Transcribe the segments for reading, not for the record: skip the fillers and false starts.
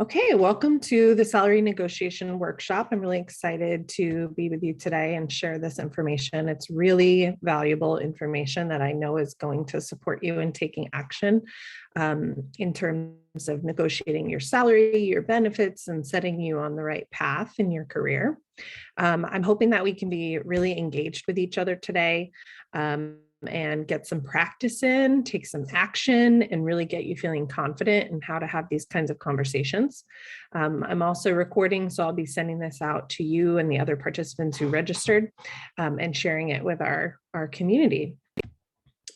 Okay, welcome to the salary negotiation workshop. I'm really excited to be with you today and share this information. It's really valuable information that I know is going to support you in taking action in terms of negotiating your salary, your benefits, and setting you on the right path in your career. I'm hoping that we can be really engaged with each other today. And get some practice in, take some action, and really get you feeling confident in how to have these kinds of conversations. I'm also recording, so I'll be sending this out to you and the other participants who registered and sharing it with our community.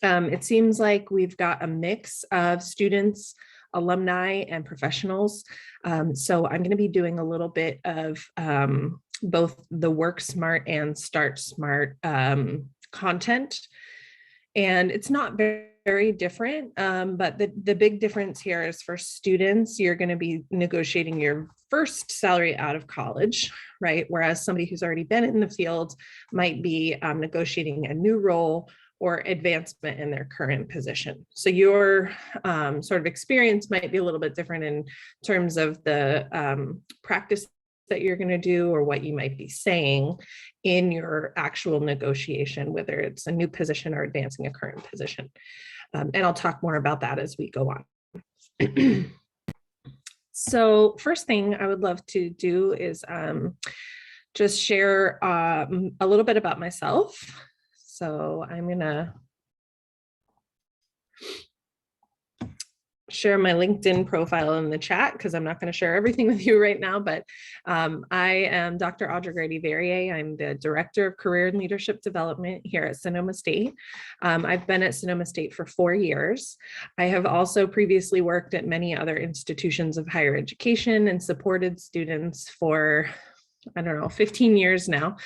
It seems like we've got a mix of students, alumni, and professionals. So I'm going to be doing a little bit of both the Work Smart and Start Smart content. And it's not very different, but the big difference here is for students, you're going to be negotiating your first salary out of college, right? Whereas somebody who's already been in the field might be negotiating a new role or advancement in their current position. So your sort of experience might be a little bit different in terms of the practice that you're going to do or what you might be saying in your actual negotiation, whether it's a new position or advancing a current position. And I'll talk more about that as we go on. So first thing I would love to do is just share a little bit about myself. So I'm going to share my LinkedIn profile in the chat because I'm not going to share everything with you right now, but I am Dr. Audra Grady-Verrier. I'm the Director of Career and Leadership Development here at Sonoma State. I've been at Sonoma State for 4 years. I have also previously worked at many other institutions of higher education and supported students for, 15 years now.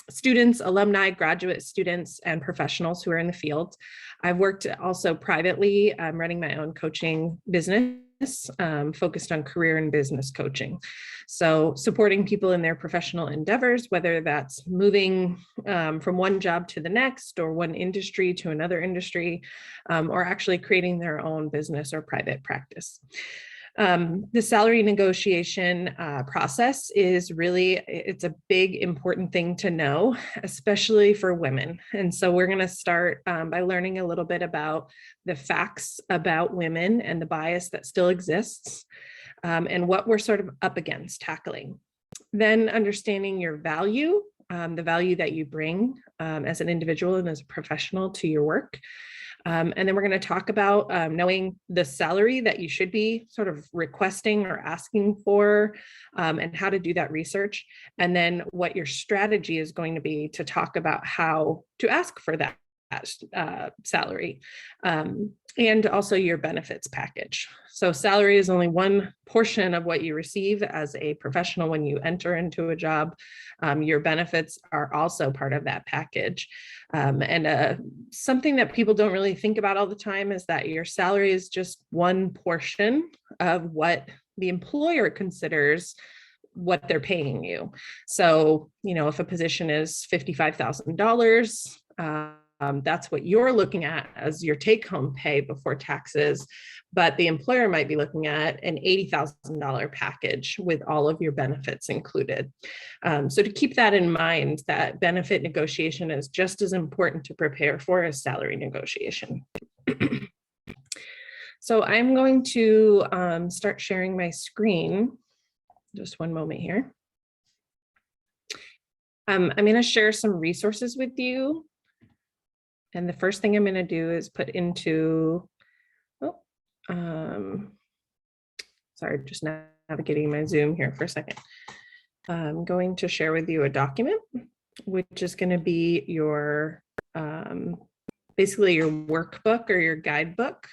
Students, alumni, graduate students, and professionals who are in the field. I've worked also privately, running my own coaching business, focused on career and business coaching. So supporting people in their professional endeavors, whether that's moving from one job to the next or one industry to another industry, or actually creating their own business or private practice. The salary negotiation process is really, it's a big important thing to know, especially for women. And so we're going to start by learning a little bit about the facts about women and the bias that still exists and what we're sort of up against tackling. Then understanding your value, the value that you bring as an individual and as a professional to your work. And then we're going to talk about knowing the salary that you should be sort of requesting or asking for and how to do that research. And then what your strategy is going to be to talk about how to ask for that salary and also your benefits package. So salary is only one portion of what you receive as a professional when you enter into a job. Your benefits are also part of that package. And something that people don't really think about all the time is that your salary is just one portion of what the employer considers what they're paying you. So, if a position is $55,000, that's what you're looking at as your take-home pay before taxes, but the employer might be looking at an $80,000 package with all of your benefits included. So to keep that in mind, that benefit negotiation is just as important to prepare for as salary negotiation. So I'm going to start sharing my screen. Just one moment here. I'm going to share some resources with you. And the first thing I'm going to do is put into, sorry, just navigating my Zoom here for a second. I'm going to share with you a document, which is going to be your, basically your workbook or your guidebook.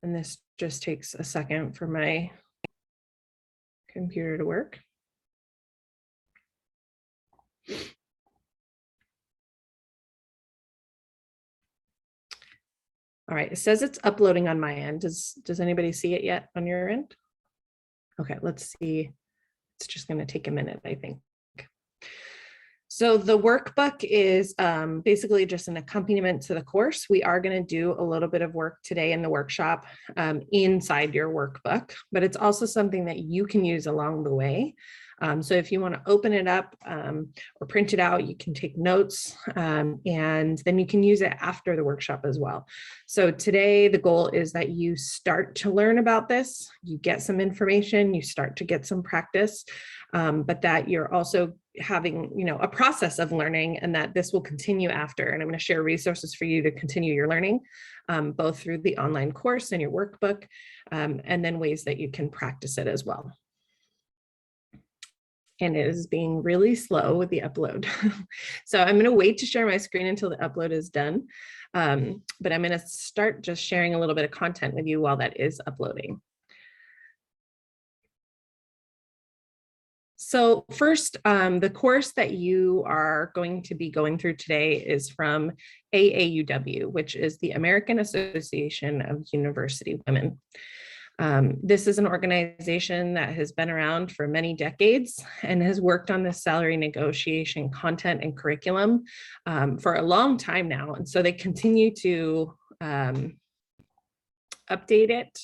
And this just takes a second for my computer to work. All right, it says it's uploading on my end. Does anybody see it yet on your end? Okay, let's see. It's just going to take a minute, I think. So the workbook is basically just an accompaniment to the course. We are going to do a little bit of work today in the workshop inside your workbook, but it's also something that you can use along the way. So if you want to open it up or print it out, you can take notes and then you can use it after the workshop as well. So today, the goal is that you start to learn about this, you get some information, you start to get some practice, but that you're also having, a process of learning, and that this will continue after. And I'm going to share resources for you to continue your learning, both through the online course and your workbook, and then ways that you can practice it as well. And it is being really slow with the upload. So I'm going to wait to share my screen until the upload is done. But I'm going to start just sharing a little bit of content with you while that is uploading. So first, the course that you are going to be going through today is from AAUW, which is the American Association of University Women. This is an organization that has been around for many decades and has worked on the salary negotiation content and curriculum for a long time now. And so they continue to update it.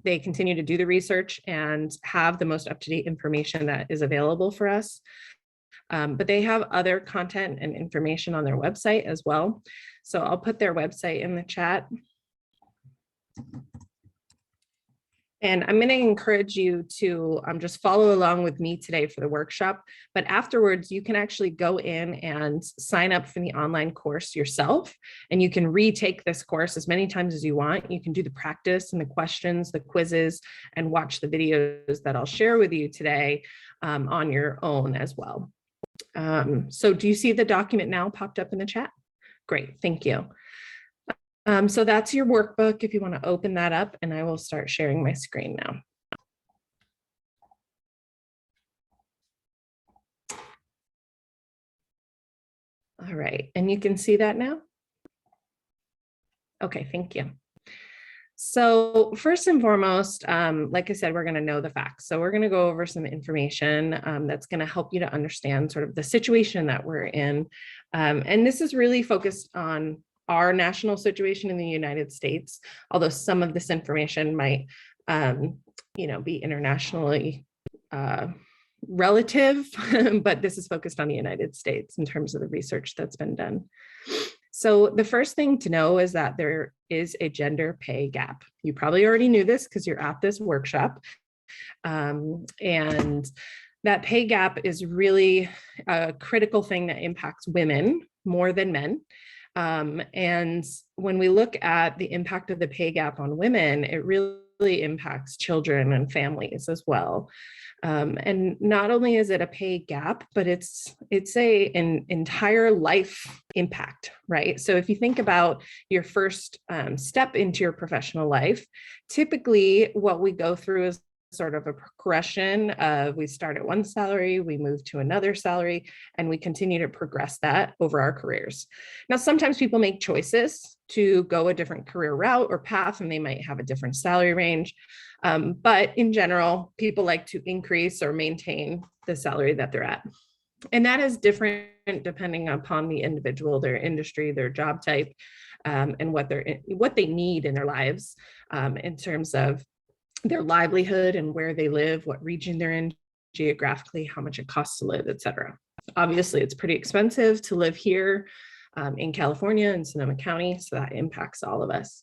They continue to do the research and have the most up-to-date information that is available for us. But they have other content and information on their website as well. So I'll put their website in the chat. And I'm going to encourage you to just follow along with me today for the workshop. But afterwards, you can actually go in and sign up for the online course yourself. And you can retake this course as many times as you want. You can do the practice and the questions, the quizzes, and watch the videos that I'll share with you today on your own as well. So do you see the document now popped up in the chat? Great, thank you. So that's your workbook if you want to open that up, and I will start sharing my screen now. All right, and you can see that now? Okay, thank you. So first and foremost, like I said, we're going to know the facts. So we're going to go over some information that's going to help you to understand sort of the situation that we're in. And this is really focused on our national situation in the United States, although some of this information might, be internationally relative, but this is focused on the United States in terms of the research that's been done. So the first thing to know is that there is a gender pay gap. You probably already knew this because you're at this workshop. And that pay gap is really a critical thing that impacts women more than men. And when we look at the impact of the pay gap on women, it really impacts children and families as well. And not only is it a pay gap, but it's an entire life impact, right? So if you think about your first step into your professional life, typically what we go through is sort of a progression of we start at one salary, we move to another salary, and we continue to progress that over our careers. Now, sometimes people make choices to go a different career route or path, and they might have a different salary range. But in general, people like to increase or maintain the salary that they're at. And that is different depending upon the individual, their industry, their job type, and what they need in their lives in terms of their livelihood and where they live, what region they're in geographically, how much it costs to live, et cetera. Obviously, it's pretty expensive to live here in California and Sonoma County, so that impacts all of us.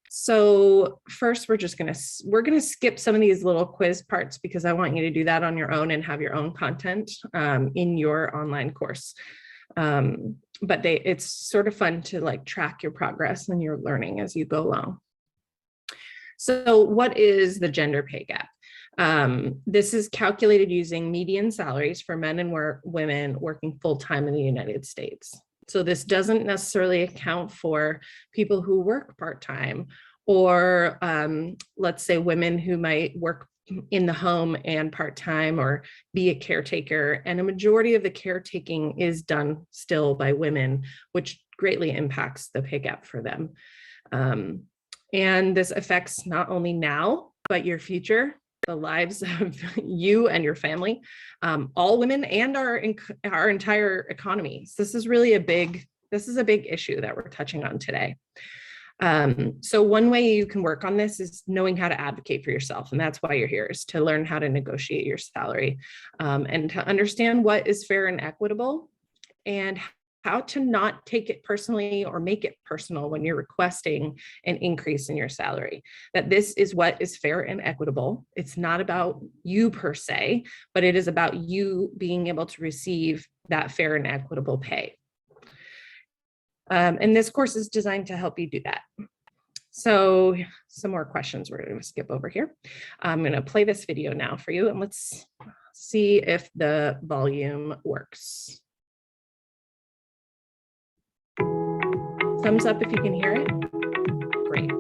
So first, we're gonna skip some of these little quiz parts because I want you to do that on your own and have your own content in your online course. But it's sort of fun to track your progress and your learning as you go along. So what is the gender pay gap? This is calculated using median salaries for men and women working full-time in the United States. So this doesn't necessarily account for people who work part-time or let's say women who might work in the home and part-time or be a caretaker. And a majority of the caretaking is done still by women, which greatly impacts the pay gap for them. And this affects not only now, but your future, the lives of you and your family, all women, and our entire economy. So this is really a big issue that we're touching on today. So one way you can work on this is knowing how to advocate for yourself. And that's why you're here, is to learn how to negotiate your salary, and to understand what is fair and equitable, and how to not take it personally or make it personal when you're requesting an increase in your salary. That this is what is fair and equitable. It's not about you per se, but it is about you being able to receive that fair and equitable pay. And this course is designed to help you do that. So some more questions we're going to skip over here. I'm going to play this video now for you, and let's see if the volume works. Thumbs up if you can hear it. Great.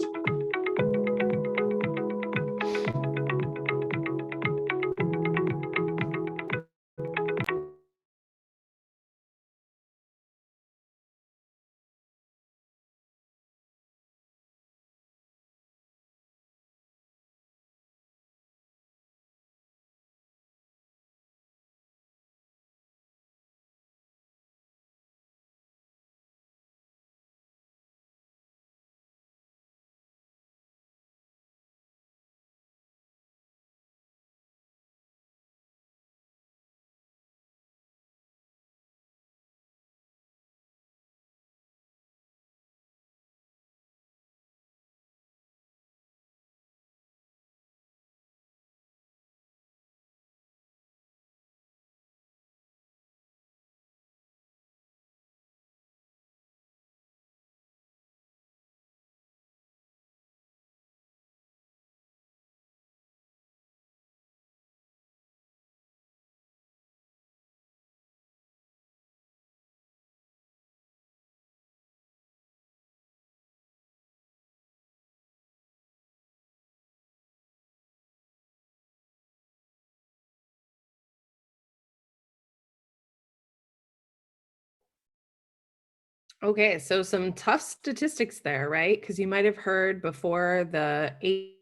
Okay, so some tough statistics there, right? Because you might have heard before the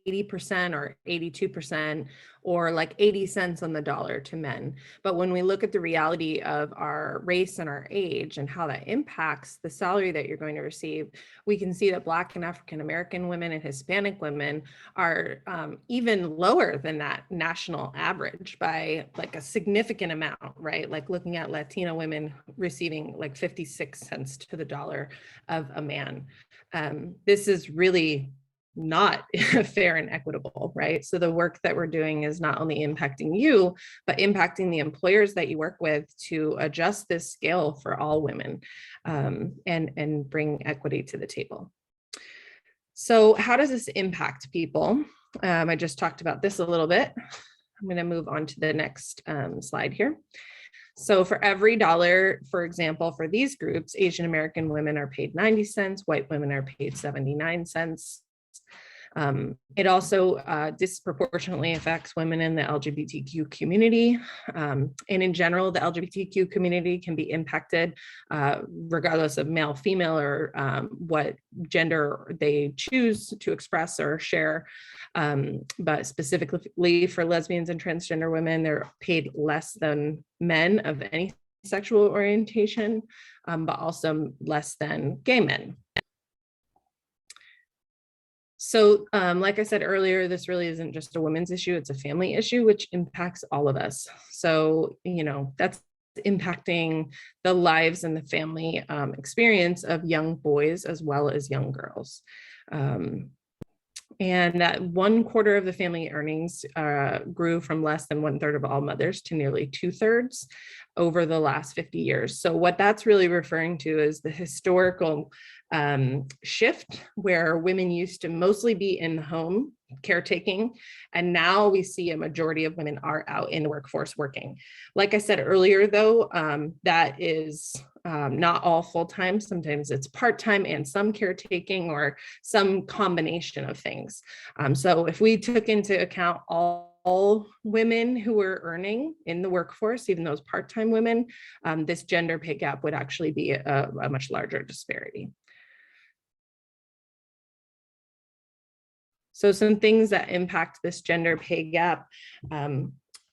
80% or 82% or like 80 cents on the dollar to men. But when we look at the reality of our race and our age and how that impacts the salary that you're going to receive, we can see that Black and African American women and Hispanic women are even lower than that national average by like a significant amount, right? Like looking at Latina women receiving like 56 cents to the dollar of a man. This is really not fair and equitable, right? So the work that we're doing is not only impacting you, but impacting the employers that you work with to adjust this scale for all women, and bring equity to the table. So how does this impact people? I just talked about this a little bit. I'm going to move on to the next slide here. So for every dollar, for example, for these groups, Asian American women are paid 90 cents, white women are paid 79 cents. It also disproportionately affects women in the LGBTQ community. And in general, the LGBTQ community can be impacted regardless of male, female, or what gender they choose to express or share. But specifically for lesbians and transgender women, they're paid less than men of any sexual orientation, but also less than gay men. So like I said earlier, this really isn't just a women's issue, it's a family issue, which impacts all of us. So, you know, that's impacting the lives and the family experience of young boys as well as young girls. And that 1/4 of the family earnings grew from less than 1/3 of all mothers to nearly 2/3 over the last 50 years. So what that's really referring to is the historical shift where women used to mostly be in the home caretaking, and now we see a majority of women are out in the workforce working. Like I said earlier, though, that is not all full-time. Sometimes it's part-time and some caretaking or some combination of things. So if we took into account all women who were earning in the workforce, even those part-time women, this gender pay gap would actually be a much larger disparity. So some things that impact this gender pay gap,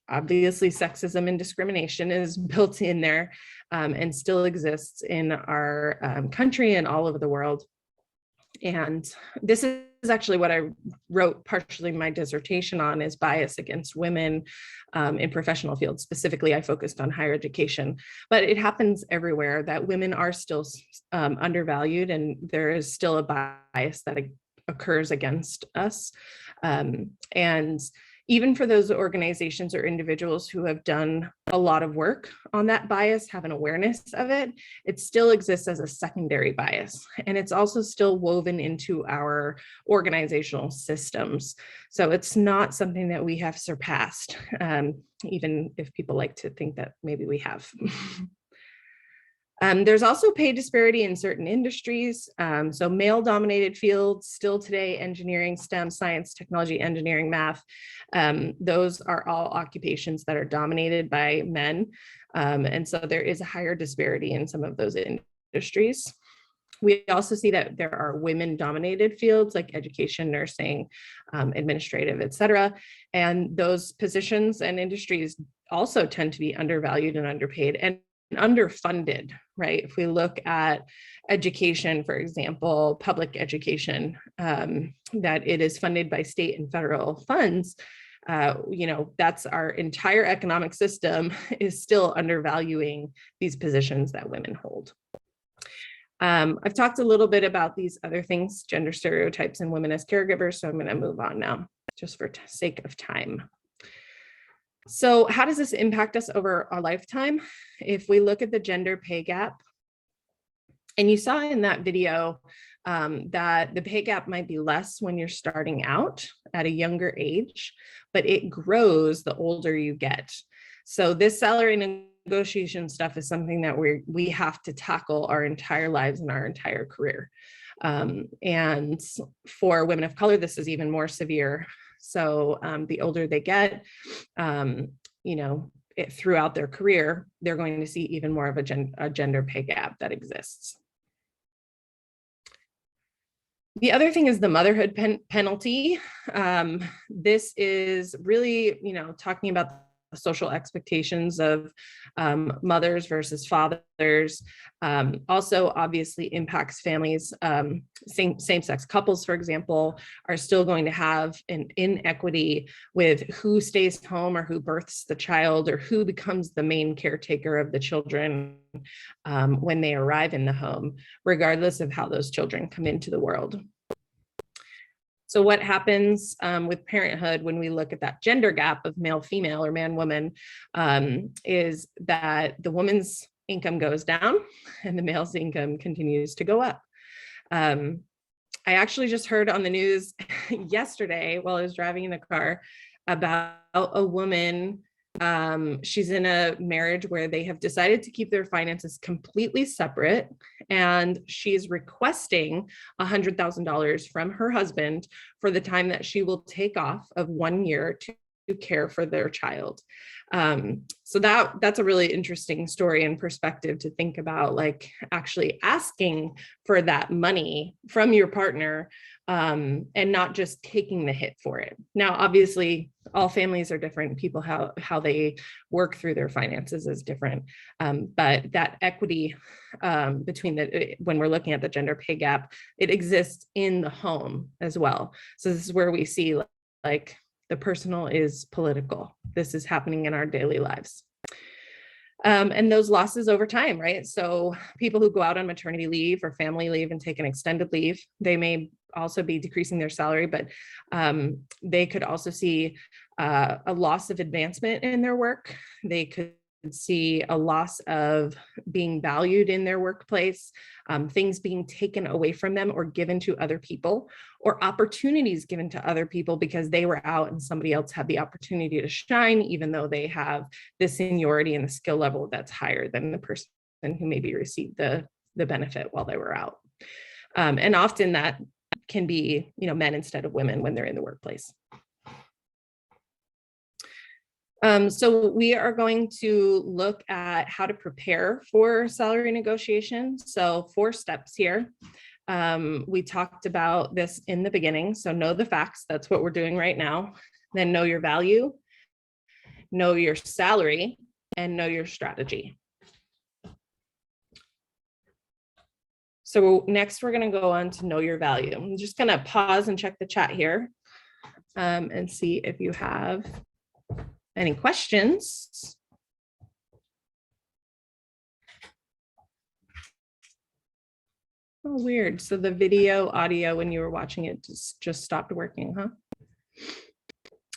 obviously sexism and discrimination is built in there and still exists in our country and all over the world. And this is actually what I wrote partially my dissertation on, is bias against women in professional fields. Specifically, I focused on higher education, but it happens everywhere that women are still undervalued, and there is still a bias that occurs against us. And even for those organizations or individuals who have done a lot of work on that bias, have an awareness of it, it still exists as a secondary bias. And it's also still woven into our organizational systems. So it's not something that we have surpassed, even if people like to think that maybe we have. There's also pay disparity in certain industries. So male-dominated fields, still today, engineering, STEM, science, technology, engineering, math, those are all occupations that are dominated by men. And so there is a higher disparity in some of those industries. We also see that there are women-dominated fields like education, nursing, administrative, et cetera. And those positions and industries also tend to be undervalued and underpaid and underfunded, right? If we look at education, for example, public education, that it is funded by state and federal funds, that's our entire economic system is still undervaluing these positions that women hold. I've talked a little bit about these other things, gender stereotypes and women as caregivers, so I'm going to move on now, just for sake of time. So how does this impact us over our lifetime? If we look at the gender pay gap, and you saw in that video that the pay gap might be less when you're starting out at a younger age, but it grows the older you get. So this salary negotiation stuff is something that we have to tackle our entire lives and our entire career. And for women of color, this is even more severe. So the older they get, throughout their career, they're going to see even more of a gender pay gap that exists. The other thing is the motherhood penalty. This is really, talking about the social expectations of mothers versus fathers. Also obviously impacts families. Same-sex couples, for example, are still going to have an inequity with who stays home or who births the child or who becomes the main caretaker of the children when they arrive in the home, regardless of how those children come into the world. So what happens with parenthood when we look at that gender gap of male-female or man-woman is that the woman's income goes down and the male's income continues to go up. I actually just heard on the news yesterday while I was driving in the car about a woman. She's in a marriage where they have decided to keep their finances completely separate, and she's requesting $100,000 from her husband for the time that she will take off of 1 year to care for their child. So that's a really interesting story and perspective to think about, like actually asking for that money from your partner and not just taking the hit for it. Now, obviously, all families are different. People, how they work through their finances is different. But that equity between when we're looking at the gender pay gap, it exists in the home as well. So this is where we see like the personal is political. This is happening in our daily lives. And those losses over time, right? So people who go out on maternity leave or family leave and take an extended leave, they may also be decreasing their salary, but they could also see a loss of advancement in their work. They could see a loss of being valued in their workplace, things being taken away from them or given to other people, or opportunities given to other people because they were out and somebody else had the opportunity to shine, even though they have the seniority and the skill level that's higher than the person who maybe received the benefit while they were out. And often that can be, men instead of women when they're in the workplace. So we are going to look at how to prepare for salary negotiation. So 4 steps here. We talked about this in the beginning. So know the facts. That's what we're doing right now. Then know your value, know your salary, and know your strategy. So next, we're going to go on to know your value. I'm just going to pause and check the chat here and see if you have any questions. Oh, weird. So the video audio when you were watching it just stopped working, huh?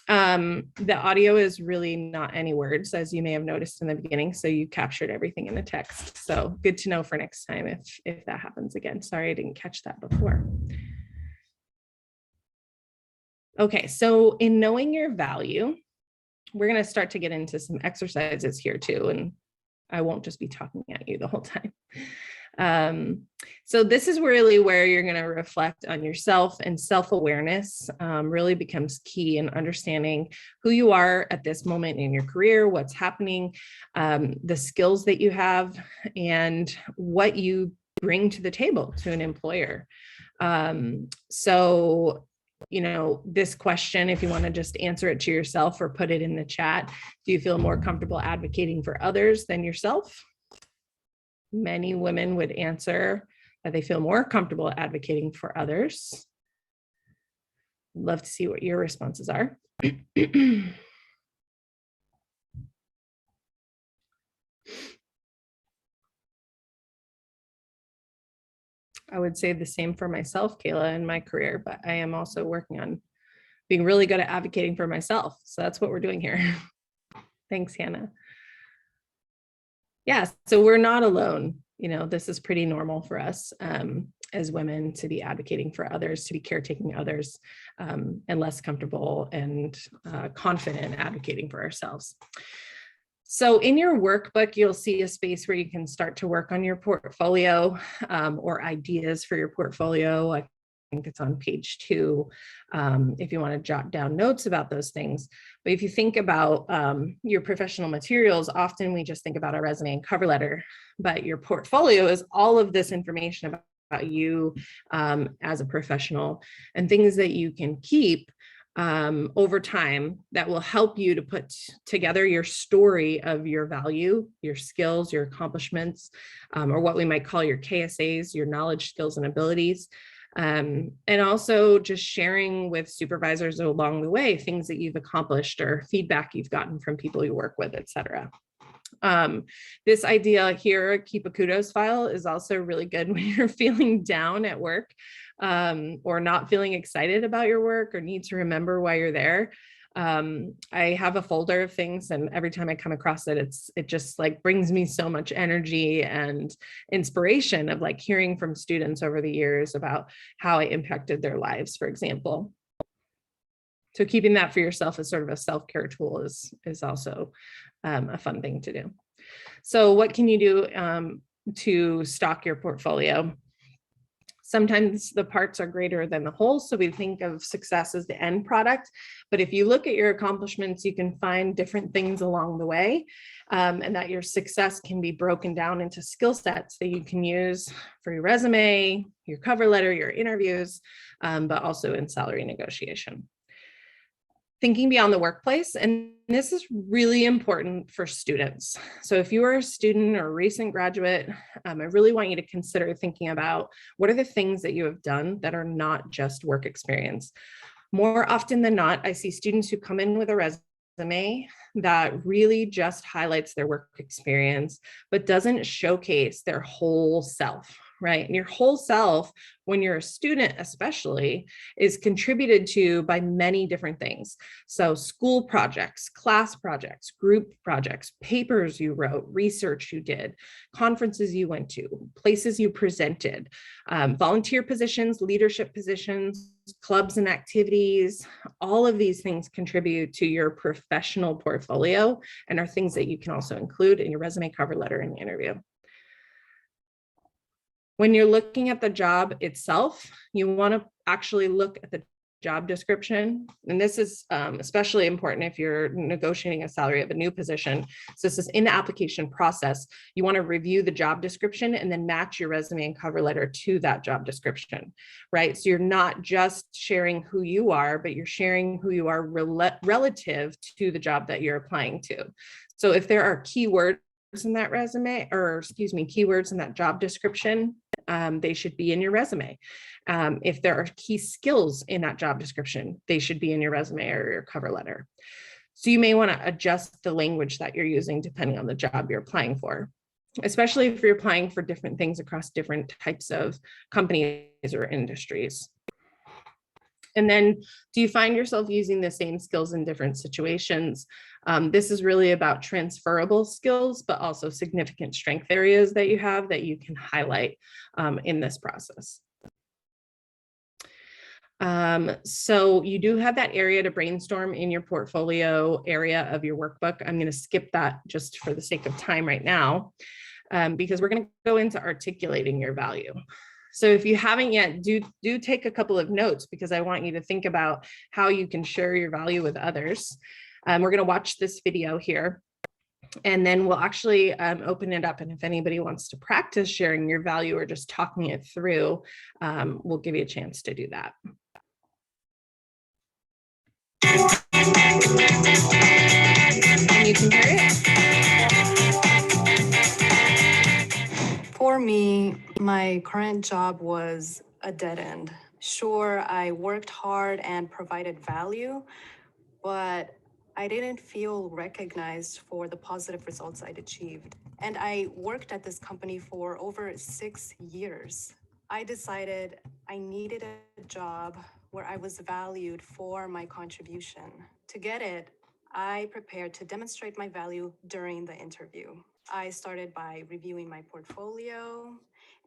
The audio is really not any words, as you may have noticed in the beginning. So you captured everything in the text. So good to know for next time if that happens again. Sorry, I didn't catch that before. Okay, so in knowing your value, we're going to start to get into some exercises here too. And I won't just be talking at you the whole time. So this is really where you're going to reflect on yourself, and self-awareness really becomes key in understanding who you are at this moment in your career, what's happening, the skills that you have, and what you bring to the table to an employer. So, you know, this question, if you want to just answer it to yourself or put it in the chat, do you feel more comfortable advocating for others than yourself? Many women would answer that they feel more comfortable advocating for others. Love to see what your responses are. I would say the same for myself, Kayla, in my career, but I am also working on being really good at advocating for myself. So that's what we're doing here. Thanks, Hannah. Yeah, so we're not alone. You know, this is pretty normal for us as women to be advocating for others, to be caretaking others, and less comfortable and confident advocating for ourselves. So in your workbook, you'll see a space where you can start to work on your portfolio or ideas for your portfolio. I think it's on page 2 if you want to jot down notes about those things. But if you think about your professional materials, often we just think about a resume and cover letter, but your portfolio is all of this information about you as a professional and things that you can keep over time that will help you to put together your story of your value, your skills, your accomplishments, or what we might call your KSAs, your knowledge, skills, and abilities. And also just sharing with supervisors along the way, things that you've accomplished or feedback you've gotten from people you work with, et cetera. This idea here, keep a kudos file, is also really good when you're feeling down at work or not feeling excited about your work or need to remember why you're there. I have a folder of things, and every time I come across it, it just like brings me so much energy and inspiration of like hearing from students over the years about how I impacted their lives, for example. So keeping that for yourself as sort of a self-care tool is also a fun thing to do. So what can you do to stock your portfolio? Sometimes the parts are greater than the whole, so we think of success as the end product. But if you look at your accomplishments, you can find different things along the way, and that your success can be broken down into skill sets that you can use for your resume, your cover letter, your interviews, but also in salary negotiation. Thinking beyond the workplace, and this is really important for students. So if you are a student or a recent graduate, I really want you to consider thinking about what are the things that you have done that are not just work experience. More often than not, I see students who come in with a resume that really just highlights their work experience, but doesn't showcase their whole self. Right? And your whole self, when you're a student especially, is contributed to by many different things. So school projects, class projects, group projects, papers you wrote, research you did, conferences you went to, places you presented, volunteer positions, leadership positions, clubs and activities. All of these things contribute to your professional portfolio and are things that you can also include in your resume, cover letter, and interview. When you're looking at the job itself, you want to actually look at the job description. And this is especially important if you're negotiating a salary of a new position. So this is in the application process. You want to review the job description and then match your resume and cover letter to that job description, right? So you're not just sharing who you are, but you're sharing who you are relative to the job that you're applying to. So if there are keywords in that resume, or excuse me, keywords in that job description, they should be in your resume. If there are key skills in that job description, they should be in your resume or your cover letter. So you may want to adjust the language that you're using depending on the job you're applying for, especially if you're applying for different things across different types of companies or industries. And then, do you find yourself using the same skills in different situations? This is really about transferable skills, but also significant strength areas that you have that you can highlight in this process. So you do have that area to brainstorm in your portfolio area of your workbook. I'm going to skip that just for the sake of time right now, because we're going to go into articulating your value. So if you haven't yet, do take a couple of notes, because I want you to think about how you can share your value with others. We're going to watch this video here, and then we'll actually open it up. And if anybody wants to practice sharing your value or just talking it through, we'll give you a chance to do that. And you can hear it. For me, my current job was a dead end. Sure, I worked hard and provided value, but I didn't feel recognized for the positive results I'd achieved. And I worked at this company for over 6 years. I decided I needed a job where I was valued for my contribution. To get it, I prepared to demonstrate my value during the interview. I started by reviewing my portfolio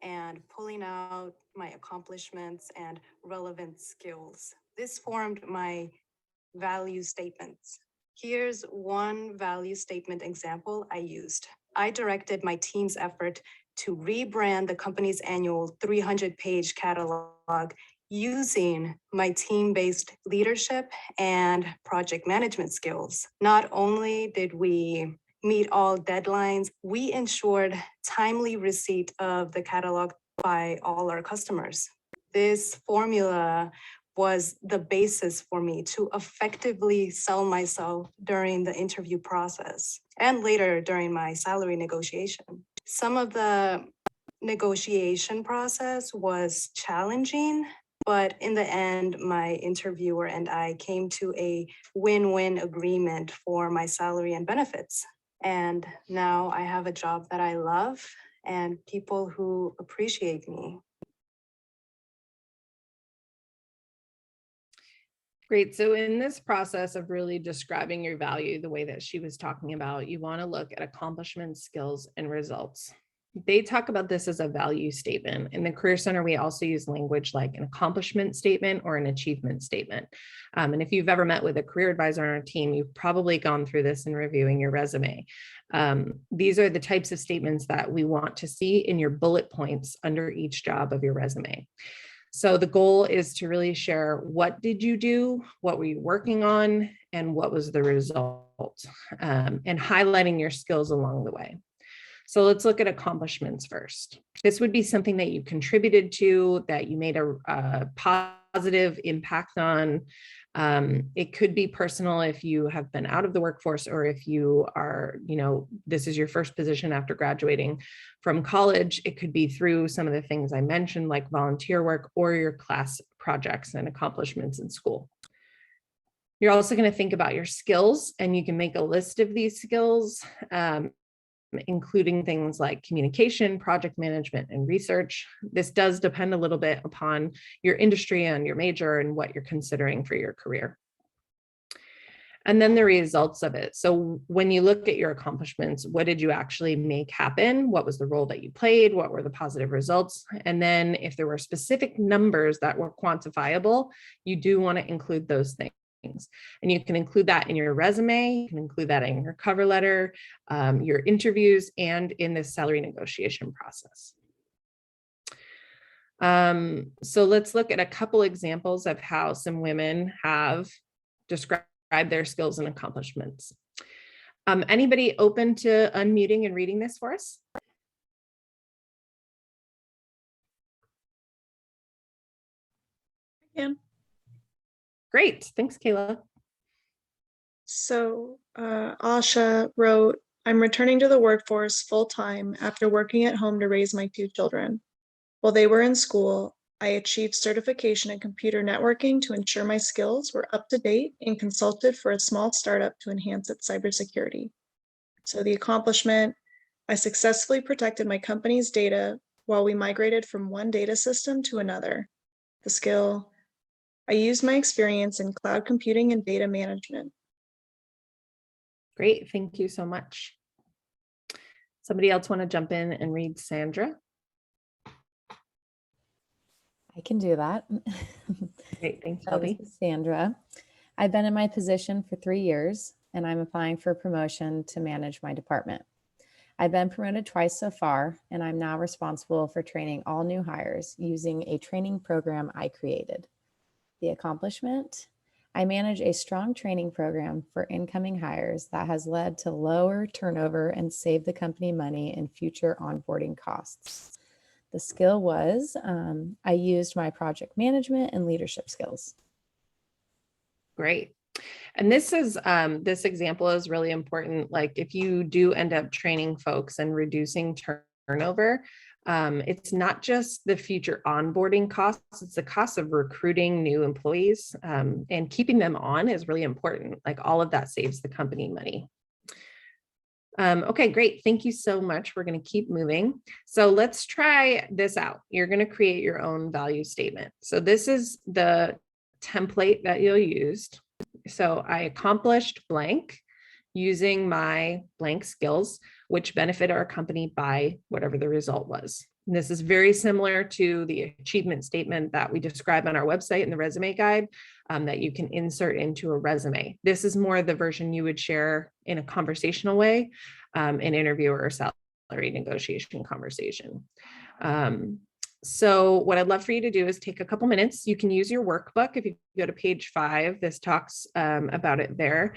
and pulling out my accomplishments and relevant skills. This formed my value statements. Here's one value statement example I used. I directed my team's effort to rebrand the company's annual 300-page catalog using my team-based leadership and project management skills. Not only did we meet all deadlines, we ensured timely receipt of the catalog by all our customers. This formula was the basis for me to effectively sell myself during the interview process and later during my salary negotiation. Some of the negotiation process was challenging, but in the end, my interviewer and I came to a win-win agreement for my salary and benefits. And now I have a job that I love and people who appreciate me. Great. So in this process of really describing your value, the way that she was talking about, you want to look at accomplishments, skills, and results. They talk about this as a value statement. In the Career Center, we also use language like an accomplishment statement or an achievement statement. And if you've ever met with a career advisor on our team, you've probably gone through this in reviewing your resume. These are the types of statements that we want to see in your bullet points under each job of your resume. So the goal is to really share, what did you do, what were you working on, and what was the result, and highlighting your skills along the way. So let's look at accomplishments first. This would be something that you contributed to, that you made a positive impact on. It could be personal if you have been out of the workforce, or if you are, this is your first position after graduating from college. It could be through some of the things I mentioned, like volunteer work or your class projects and accomplishments in school. You're also going to think about your skills, and you can make a list of these skills, including things like communication, project management, and research. This does depend a little bit upon your industry and your major and what you're considering for your career. And then the results of it. So when you look at your accomplishments, what did you actually make happen? What was the role that you played? What were the positive results? And then if there were specific numbers that were quantifiable, you do want to include those things. And you can include that in your resume, you can include that in your cover letter, your interviews, and in the salary negotiation process. So let's look at a couple examples of how some women have described their skills and accomplishments. Anybody open to unmuting and reading this for us? Yeah. Great, thanks, Kayla. So Asha wrote, I'm returning to the workforce full-time after working at home to raise my 2 children. While they were in school, I achieved certification in computer networking to ensure my skills were up to date and consulted for a small startup to enhance its cybersecurity. So the accomplishment, I successfully protected my company's data while we migrated from one data system to another. The skill, I used my experience in cloud computing and data management. Great, thank you so much. Somebody else want to jump in and read Sandra? I can do that. Great, thanks, So this Bobby. is Sandra. I've been in my position for 3 years and I'm applying for promotion to manage my department. I've been promoted twice so far, and I'm now responsible for training all new hires using a training program I created. The accomplishment, I manage a strong training program for incoming hires that has led to lower turnover and saved the company money in future onboarding costs. The skill was I used my project management and leadership skills. Great. And this example is really important. Like if you do end up training folks and reducing turnover, it's not just the future onboarding costs, it's the cost of recruiting new employees, and keeping them on is really important. Like all of that saves the company money. Okay, great. Thank you so much. We're going to keep moving. So let's try this out. You're going to create your own value statement. So this is the template that you'll use. So I accomplished blank using my blank skills, which benefit our company by whatever the result was. And this is very similar to the achievement statement that we describe on our website in the resume guide, that you can insert into a resume. This is more the version you would share in a conversational way, an interview or salary negotiation conversation. So what I'd love for you to do is take a couple minutes. You can use your workbook. If you go to page 5, this talks about it there,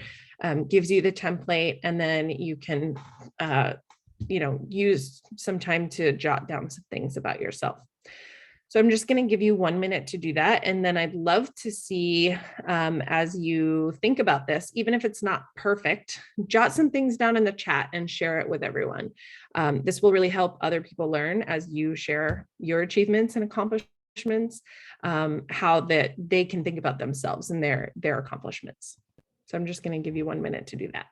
gives you the template, and then you can use some time to jot down some things about yourself. So I'm just going to give you 1 minute to do that. And then I'd love to see, as you think about this, even if it's not perfect, jot some things down in the chat and share it with everyone. This will really help other people learn as you share your achievements and accomplishments, how that they can think about themselves and their accomplishments. So I'm just going to give you 1 minute to do that.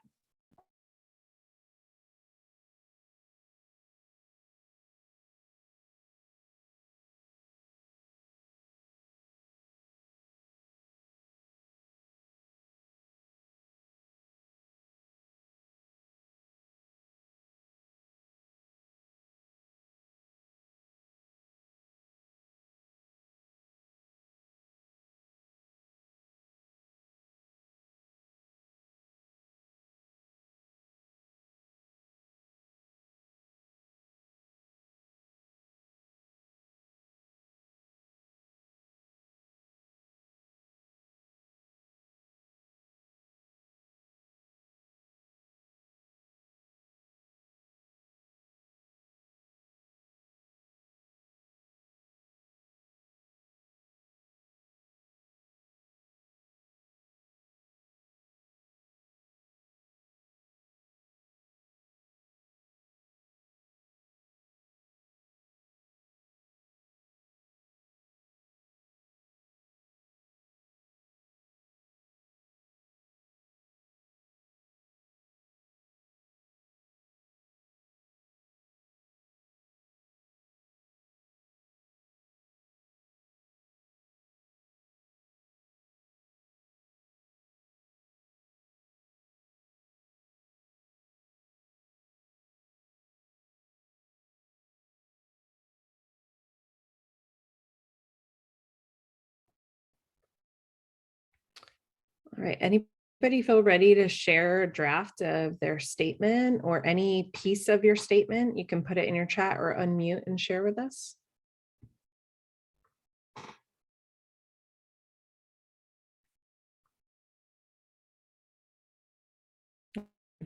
All right, anybody feel ready to share a draft of their statement or any piece of your statement? You can put it in your chat or unmute and share with us.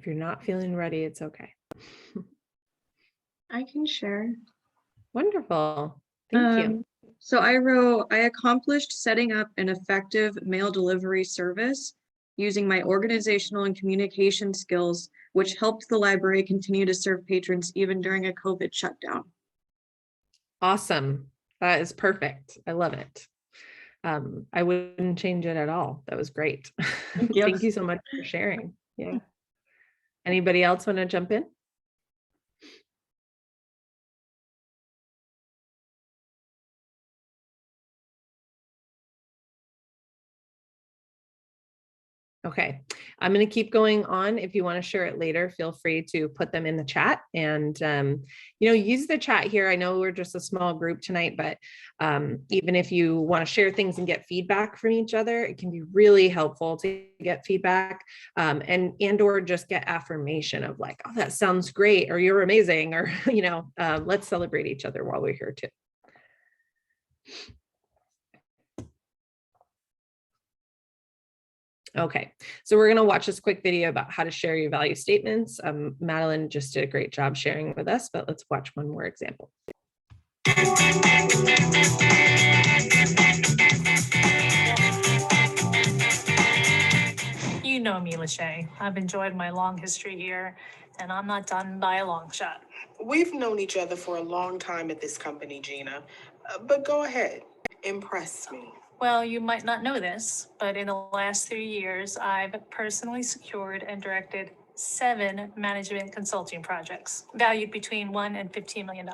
If you're not feeling ready, it's okay. I can share. Wonderful. Thank you. So I wrote, I accomplished setting up an effective mail delivery service using my organizational and communication skills, which helped the library continue to serve patrons even during a COVID shutdown. Awesome. That is perfect. I love it. I wouldn't change it at all. That was great. Thank you. Thank you so much for sharing. Yeah. Anybody else want to jump in? Okay, I'm going to keep going on. If you want to share it later, feel free to put them in the chat and, use the chat here. I know we're just a small group tonight, but even if you want to share things and get feedback from each other, it can be really helpful to get feedback or just get affirmation of like, oh, that sounds great, or you're amazing, or, let's celebrate each other while we're here too. Okay, so we're going to watch this quick video about how to share your value statements. Madeline just did a great job sharing with us, but let's watch one more example. You know me, Lachey. I've enjoyed my long history here, and I'm not done by a long shot. We've known each other for a long time at this company, Gina. But go ahead, impress me. Well, you might not know this, but in the last 3 years, I've personally secured and directed 7 management consulting projects, valued between $1 and $15 million.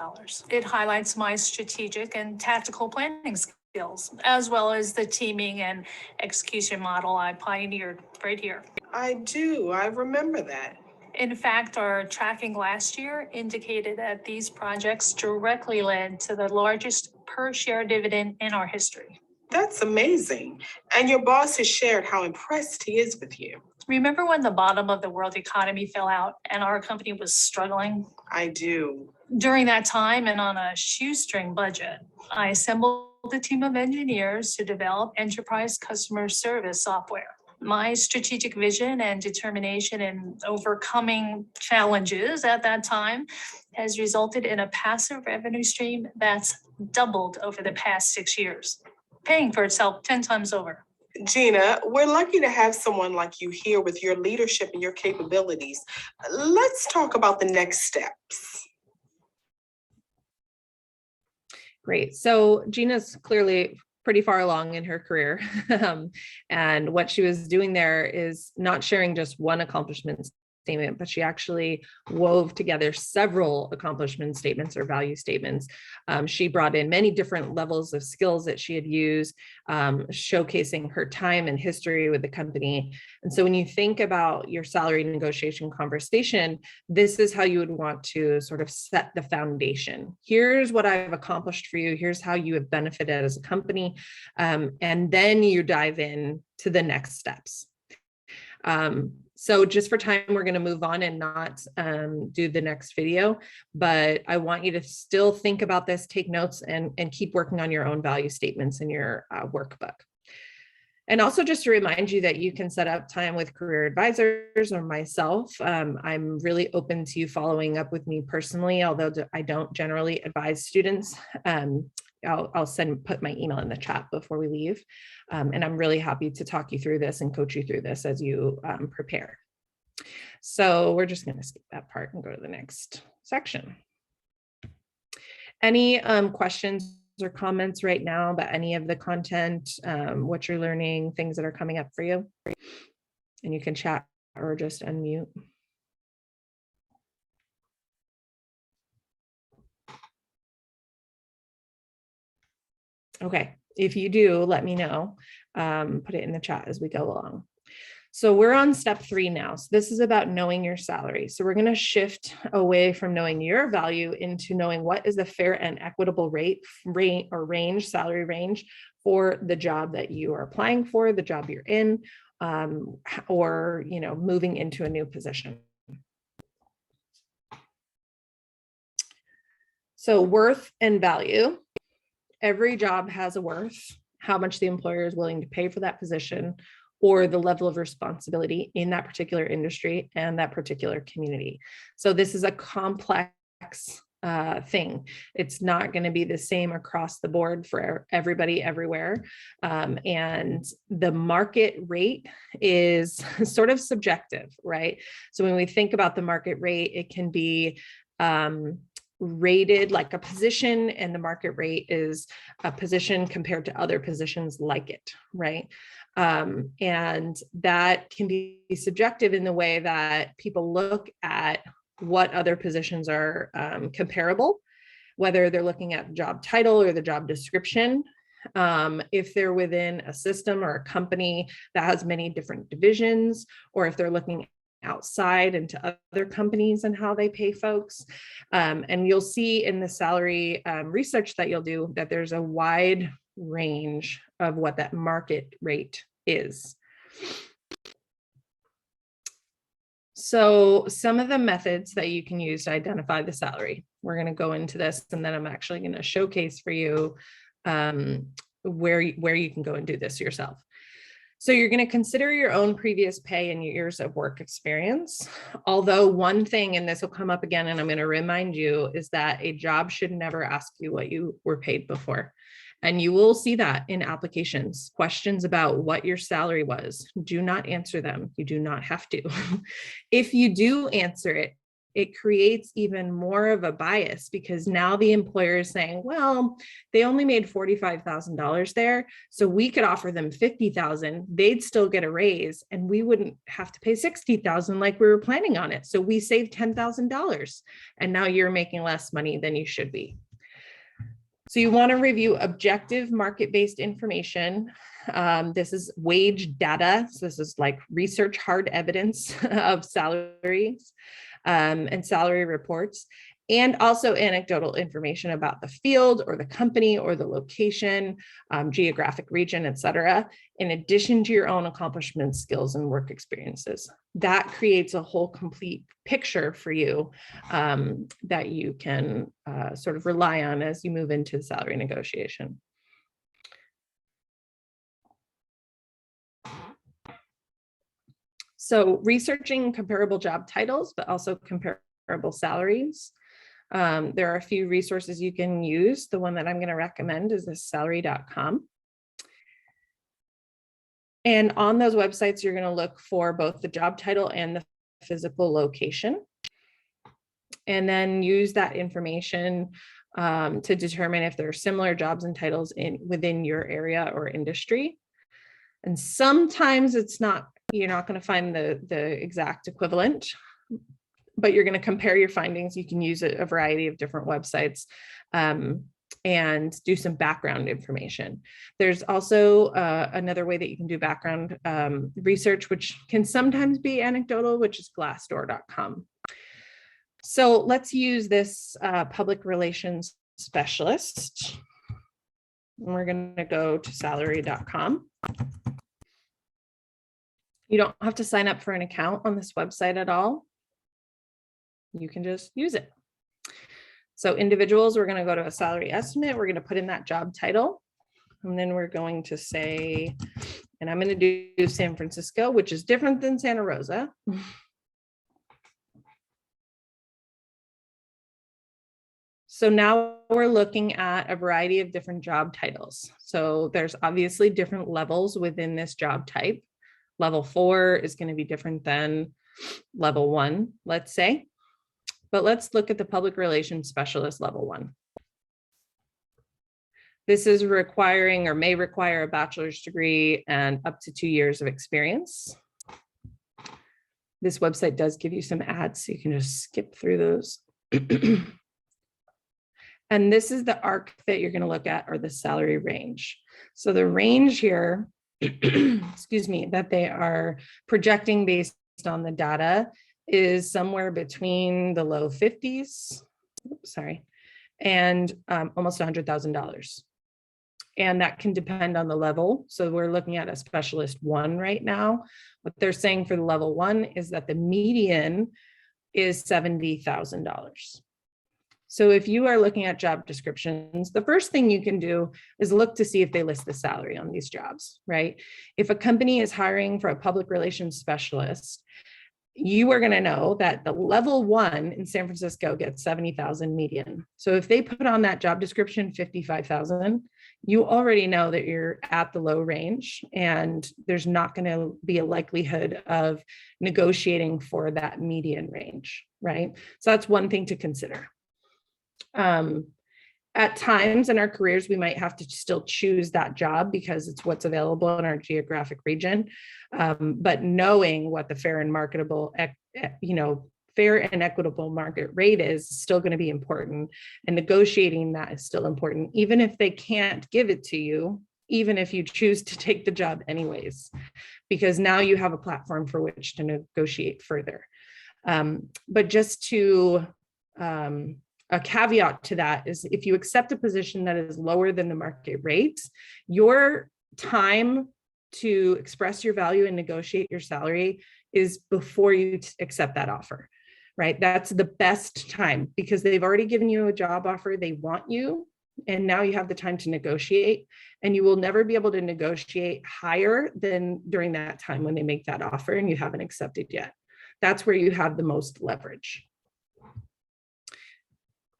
It highlights my strategic and tactical planning skills, as well as the teaming and execution model I pioneered right here. I do, I remember that. In fact, our tracking last year indicated that these projects directly led to the largest per share dividend in our history. That's amazing. And your boss has shared how impressed he is with you. Remember when the bottom of the world economy fell out and our company was struggling? I do. During that time and on a shoestring budget, I assembled a team of engineers to develop enterprise customer service software. My strategic vision and determination in overcoming challenges at that time has resulted in a passive revenue stream that's doubled over the past 6 years, paying for itself 10 times over. Gina, we're lucky to have someone like you here with your leadership and your capabilities. Let's talk about the next steps. Great. So Gina's clearly pretty far along in her career. And what she was doing there is not sharing just one accomplishment statement, but she actually wove together several accomplishment statements or value statements. She brought in many different levels of skills that she had used, showcasing her time and history with the company. And so when you think about your salary negotiation conversation, this is how you would want to sort of set the foundation. Here's what I've accomplished for you. Here's how you have benefited as a company. And then you dive in to the next steps. So just for time, we're going to move on and not do the next video, but I want you to still think about this, take notes, and keep working on your own value statements in your workbook. And also just to remind you that you can set up time with career advisors or myself. I'm really open to you following up with me personally, although I don't generally advise students. I'll put my email in the chat before we leave. And I'm really happy to talk you through this and coach you through this as you prepare. So we're just going to skip that part and go to the next section. Any questions or comments right now about any of the content, what you're learning, things that are coming up for you? And you can chat or just unmute. Okay, if you do, let me know. Put it in the chat as we go along. So we're on step 3 now. So this is about knowing your salary. So we're going to shift away from knowing your value into knowing what is the fair and equitable salary range for the job that you are applying for, the job you're in, or moving into a new position. So worth and value. Every job has a worth, how much the employer is willing to pay for that position, or the level of responsibility in that particular industry and that particular community. So this is a complex thing. It's not going to be the same across the board for everybody everywhere. And the market rate is sort of subjective, right? So when we think about the market rate, it can be rated like a position, and the market rate is a position compared to other positions like it, right? And that can be subjective in the way that people look at what other positions are comparable, whether they're looking at job title or the job description. If they're within a system or a company that has many different divisions, or if they're looking outside into other companies and how they pay folks. And you'll see in the salary research that you'll do that there's a wide range of what that market rate is. So some of the methods that you can use to identify the salary, we're going to go into this, and then I'm actually going to showcase for you where you can go and do this yourself. So you're going to consider your own previous pay and years of work experience. Although one thing, and this will come up again, and I'm going to remind you, is that a job should never ask you what you were paid before. And you will see that in applications. Questions about what your salary was, do not answer them. You do not have to. If you do answer it, it creates even more of a bias, because now the employer is saying, well, they only made $45,000 there, so we could offer them $50,000. They'd still get a raise, and we wouldn't have to pay $60,000 like we were planning on it. So we saved $10,000, and now you're making less money than you should be. So you want to review objective market-based information. This is wage data. So this is like research hard evidence of salaries and salary reports, and also anecdotal information about the field or the company or the location, geographic region, et cetera, in addition to your own accomplishments, skills, and work experiences. That creates a whole complete picture for you that you can sort of rely on as you move into salary negotiation. So researching comparable job titles, but also comparable salaries. There are a few resources you can use. The one that I'm going to recommend is this celery.com. And on those websites, you're going to look for both the job title and the physical location. And then use that information to determine if there are similar jobs and titles within your area or industry. And sometimes you're not going to find the exact equivalent, but you're going to compare your findings. You can use a variety of different websites and do some background information. There's also another way that you can do background research, which can sometimes be anecdotal, which is Glassdoor.com. So let's use this public relations specialist. And we're going to go to Celery.com. You don't have to sign up for an account on this website at all. You can just use it. So individuals, we're going to go to a salary estimate. We're going to put in that job title. And then we're going to say, and I'm going to do San Francisco, which is different than Santa Rosa. So now we're looking at a variety of different job titles. So there's obviously different levels within this job type. Level 4 is going to be different than level 1, let's say. But let's look at the public relations specialist level 1. This is requiring or may require a bachelor's degree and up to 2 years of experience. This website does give you some ads, so you can just skip through those. And this is the arc that you're going to look at, or the salary range. So the range here, excuse me, that they are projecting based on the data is somewhere between the low 50s, and almost $100,000. And that can depend on the level. So we're looking at a specialist 1 right now. What they're saying for the level 1 is that the median is $70,000. So if you are looking at job descriptions, the first thing you can do is look to see if they list the salary on these jobs, right? If a company is hiring for a public relations specialist, you are going to know that the level 1 in San Francisco gets 70,000 median. So if they put on that job description 55,000, you already know that you're at the low range, and there's not going to be a likelihood of negotiating for that median range, right? So that's one thing to consider. At times in our careers, we might have to still choose that job because it's what's available in our geographic region. But knowing what the fair and marketable, fair and equitable market rate is still going to be important, and negotiating that is still important, even if they can't give it to you, even if you choose to take the job anyways, because now you have a platform for which to negotiate further. But just to, a caveat to that is if you accept a position that is lower than the market rate, your time to express your value and negotiate your salary is before you accept that offer, right? That's the best time because they've already given you a job offer, they want you, and now you have the time to negotiate, and you will never be able to negotiate higher than during that time when they make that offer and you haven't accepted yet. That's where you have the most leverage.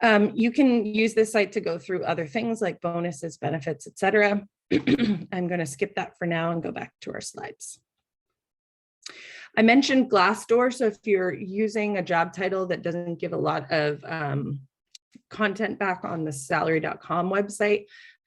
You can use this site to go through other things like bonuses, benefits, etc. I'm going to skip that for now and go back to our slides. I mentioned Glassdoor. So if you're using a job title that doesn't give a lot of content back on the salary.com website,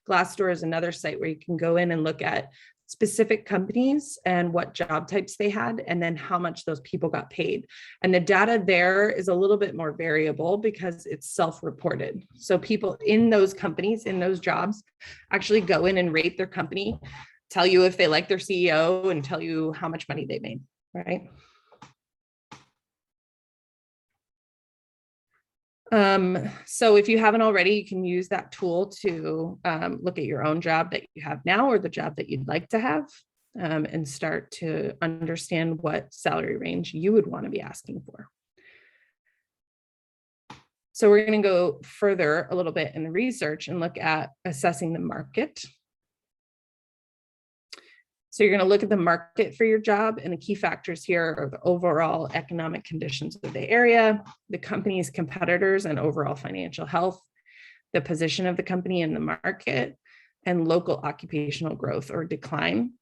Glassdoor is another site where you can go in and look at specific companies and what job types they had, and then how much those people got paid. And the data there is a little bit more variable because it's self-reported. So people in those companies, in those jobs, actually go in and rate their company, tell you if they like their CEO, and tell you how much money they made, right? So if you haven't already, you can use that tool to look at your own job that you have now or the job that you'd like to have, and start to understand what salary range you would want to be asking for. So we're going to go further a little bit in the research and look at assessing the market. So you're going to look at the market for your job, and the key factors here are the overall economic conditions of the area, the company's competitors and overall financial health, the position of the company in the market, and local occupational growth or decline.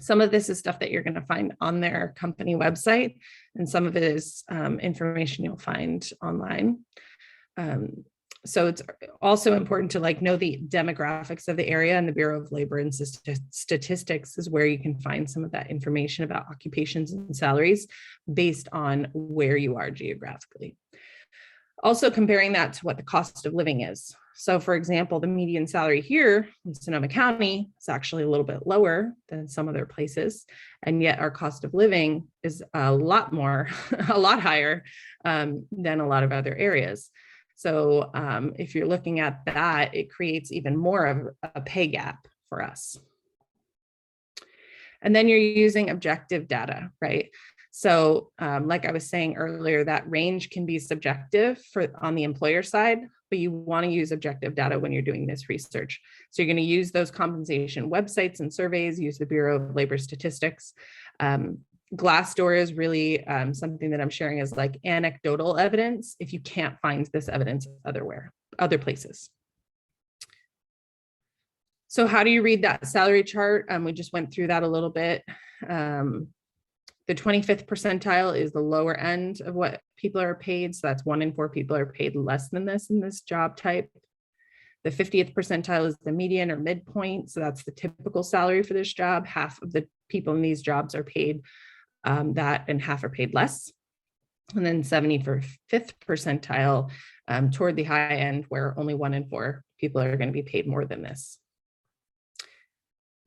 Some of this is stuff that you're going to find on their company website, and some of it is information you'll find online. So it's also important to know the demographics of the area, and the Bureau of Labor and Statistics is where you can find some of that information about occupations and salaries based on where you are geographically. Also comparing that to what the cost of living is. So for example, the median salary here in Sonoma County is actually a little bit lower than some other places. And yet our cost of living is a lot higher than a lot of other areas. So if you're looking at that, it creates even more of a pay gap for us. And then you're using objective data, right? So like I was saying earlier, that range can be subjective on the employer side, but you want to use objective data when you're doing this research. So you're going to use those compensation websites and surveys, use the Bureau of Labor Statistics. Glassdoor is really something that I'm sharing as anecdotal evidence if you can't find this evidence other places. So how do you read that salary chart? We just went through that a little bit. The 25th percentile is the lower end of what people are paid. So that's 1 in 4 people are paid less than this in this job type. The 50th percentile is the median or midpoint. So that's the typical salary for this job. Half of the people in these jobs are paid that, and half are paid less. And then 75th percentile toward the high end, where only 1 in 4 people are going to be paid more than this.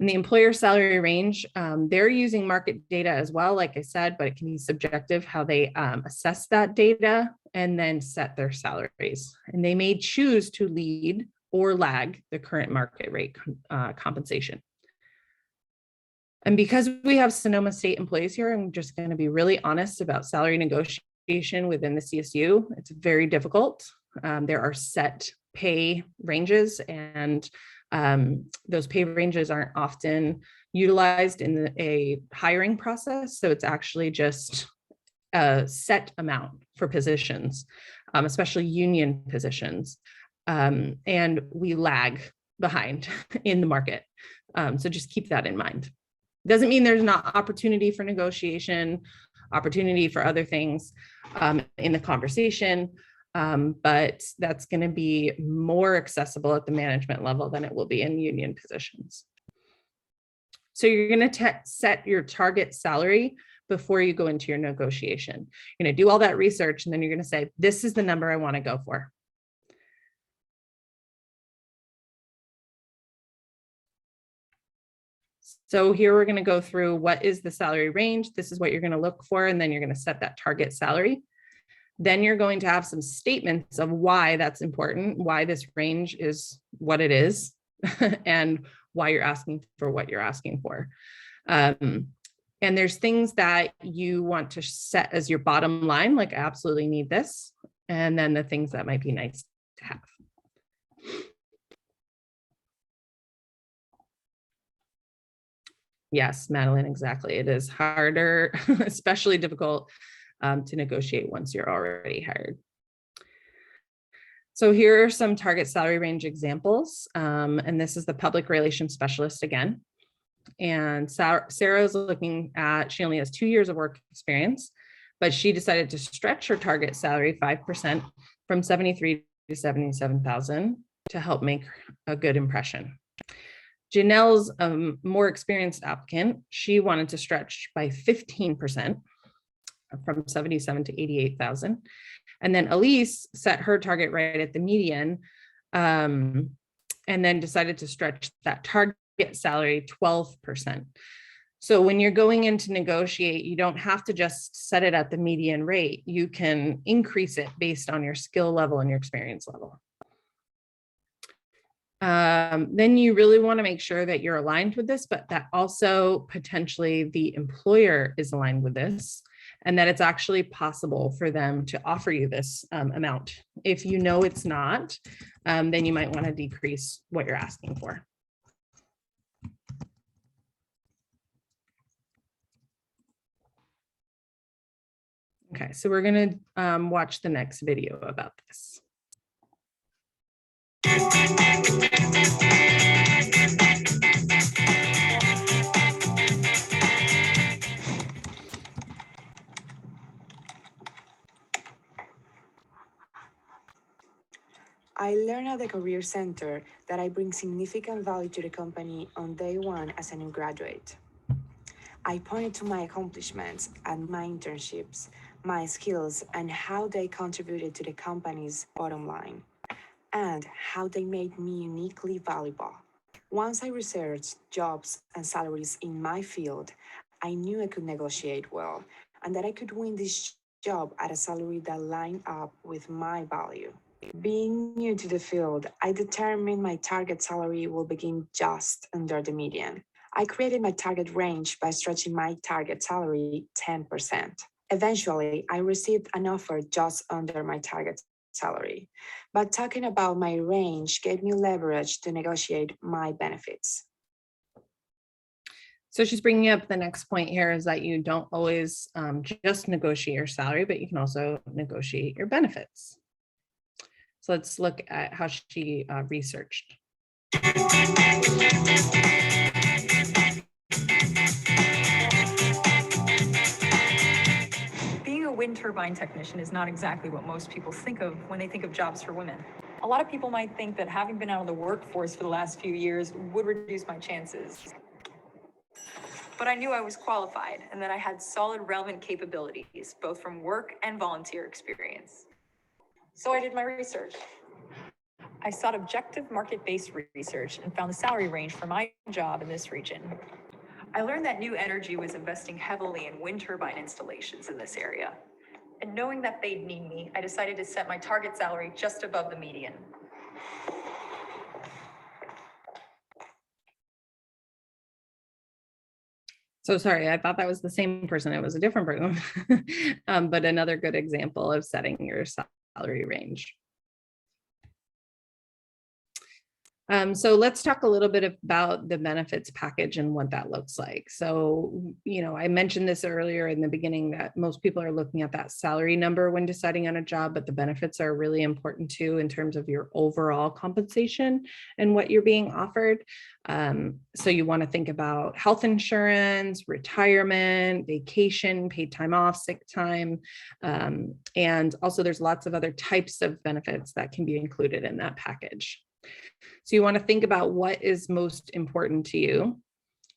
In the employer salary range, they're using market data as well, like I said, but it can be subjective how they assess that data and then set their salaries. And they may choose to lead or lag the current market rate compensation. And because we have Sonoma State employees here, I'm just going to be really honest about salary negotiation within the CSU. It's very difficult. There are set pay ranges, and those pay ranges aren't often utilized in a hiring process. So it's actually just a set amount for positions, especially union positions. And we lag behind in the market. So just keep that in mind. Doesn't mean there's not opportunity for negotiation, opportunity for other things in the conversation, but that's going to be more accessible at the management level than it will be in union positions. So you're going to set your target salary before you go into your negotiation. You're going to do all that research, and then you're going to say, this is the number I want to go for. So here we're going to go through what is the salary range. This is what you're going to look for, and then you're going to set that target salary. Then you're going to have some statements of why that's important, why this range is what it is, and why you're asking for what you're asking for. And there's things that you want to set as your bottom line, like I absolutely need this, and then the things that might be nice to have. Yes, Madeline, exactly. It is harder, especially difficult to negotiate once you're already hired. So here are some target salary range examples. And this is the public relations specialist again. And Sarah is looking at, she only has 2 years of work experience, but she decided to stretch her target salary 5% from 73 to 77,000 to help make a good impression. Janelle's a more experienced applicant. She wanted to stretch by 15% from 77 to 88,000. And then Elise set her target right at the median, and then decided to stretch that target salary 12%. So when you're going in to negotiate, you don't have to just set it at the median rate. You can increase it based on your skill level and your experience level. Then you really want to make sure that you're aligned with this, but that also potentially the employer is aligned with this, and that it's actually possible for them to offer you this amount. If you know it's not, then you might want to decrease what you're asking for. Okay, so we're going to watch the next video about this. I learned at the Career Center that I bring significant value to the company on day one as a new graduate. I pointed to my accomplishments and my internships, my skills, and how they contributed to the company's bottom line, and how they made me uniquely valuable. Once I researched jobs and salaries in my field, I knew I could negotiate well, and that I could win this job at a salary that lined up with my value. Being new to the field, I determined my target salary will begin just under the median. I created my target range by stretching my target salary 10%. Eventually, I received an offer just under my target salary, but talking about my range gave me leverage to negotiate my benefits. So she's bringing up the next point here is that you don't always just negotiate your salary, but you can also negotiate your benefits. So let's look at how she researched. Being a wind turbine technician is not exactly what most people think of when they think of jobs for women. A lot of people might think that having been out of the workforce for the last few years would reduce my chances. But I knew I was qualified and that I had solid relevant capabilities, both from work and volunteer experience. So I did my research. I sought objective market-based research and found the salary range for my job in this region. I learned that New Energy was investing heavily in wind turbine installations in this area. And knowing that they'd need me, I decided to set my target salary just above the median. So sorry, I thought that was the same person. It was a different person, but another good example of setting your salary range. So let's talk a little bit about the benefits package and what that looks like. So, I mentioned this earlier in the beginning that most people are looking at that salary number when deciding on a job, but the benefits are really important too in terms of your overall compensation and what you're being offered. So you want to think about health insurance, retirement, vacation, paid time off, sick time. And also there's lots of other types of benefits that can be included in that package. So you want to think about what is most important to you.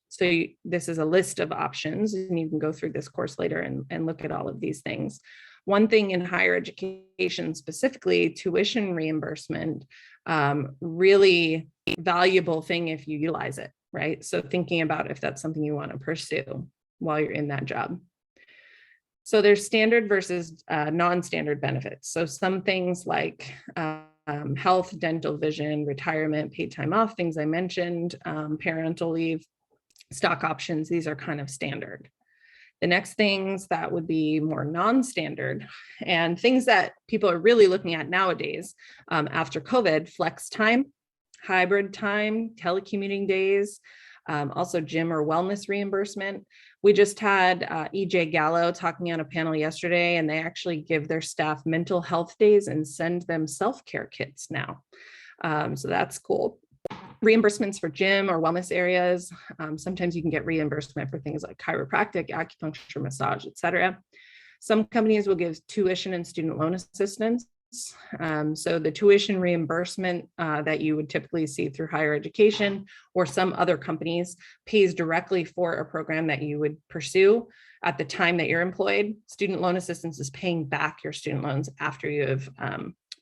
So this is a list of options, and you can go through this course later and look at all of these things. One thing in higher education, specifically tuition reimbursement, really valuable thing if you utilize it, right? So thinking about if that's something you want to pursue while you're in that job. So there's standard versus non-standard benefits. So some things like health, dental, vision, retirement, paid time off, things I mentioned, parental leave, stock options, these are kind of standard. The next things that would be more non-standard and things that people are really looking at nowadays after COVID, flex time, hybrid time, telecommuting days, also gym or wellness reimbursement. We just had EJ Gallo talking on a panel yesterday, and they actually give their staff mental health days and send them self-care kits now. So that's cool. Reimbursements for gym or wellness areas. Sometimes you can get reimbursement for things like chiropractic, acupuncture, massage, etc. Some companies will give tuition and student loan assistance. So the tuition reimbursement that you would typically see through higher education or some other companies pays directly for a program that you would pursue at the time that you're employed. Student loan assistance is paying back your student loans after you have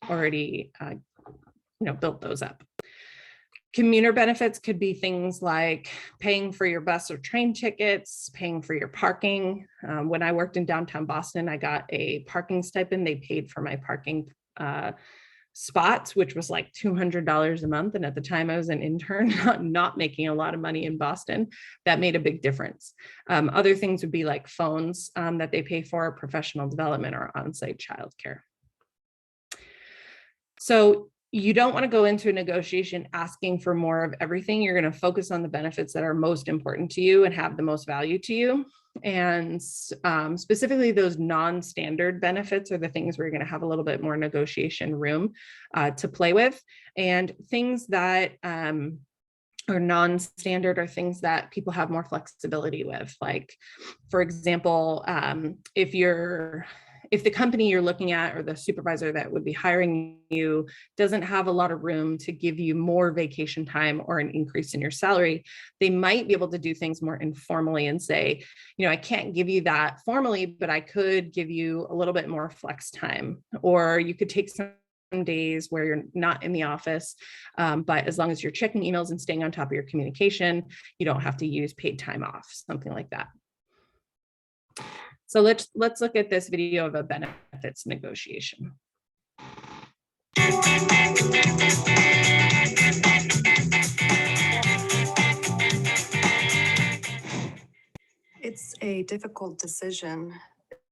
already built those up. Commuter benefits could be things like paying for your bus or train tickets, paying for your parking. When I worked in downtown Boston, I got a parking stipend. They paid for my parking spots, which was like $200 a month. And at the time I was an intern, not making a lot of money in Boston. That made a big difference. Other things would be like phones that they pay for, professional development, or on-site childcare. So you don't want to go into a negotiation asking for more of everything. You're going to focus on the benefits that are most important to you and have the most value to you. And specifically those non-standard benefits are the things where you're going to have a little bit more negotiation room to play with. And things that are non-standard are things that people have more flexibility with. Like, for example, if the company you're looking at or the supervisor that would be hiring you doesn't have a lot of room to give you more vacation time or an increase in your salary, they might be able to do things more informally and say, I can't give you that formally, but I could give you a little bit more flex time, or you could take some days where you're not in the office, but as long as you're checking emails and staying on top of your communication, you don't have to use paid time off, something like that. So let's look at this video of a benefits negotiation. It's a difficult decision.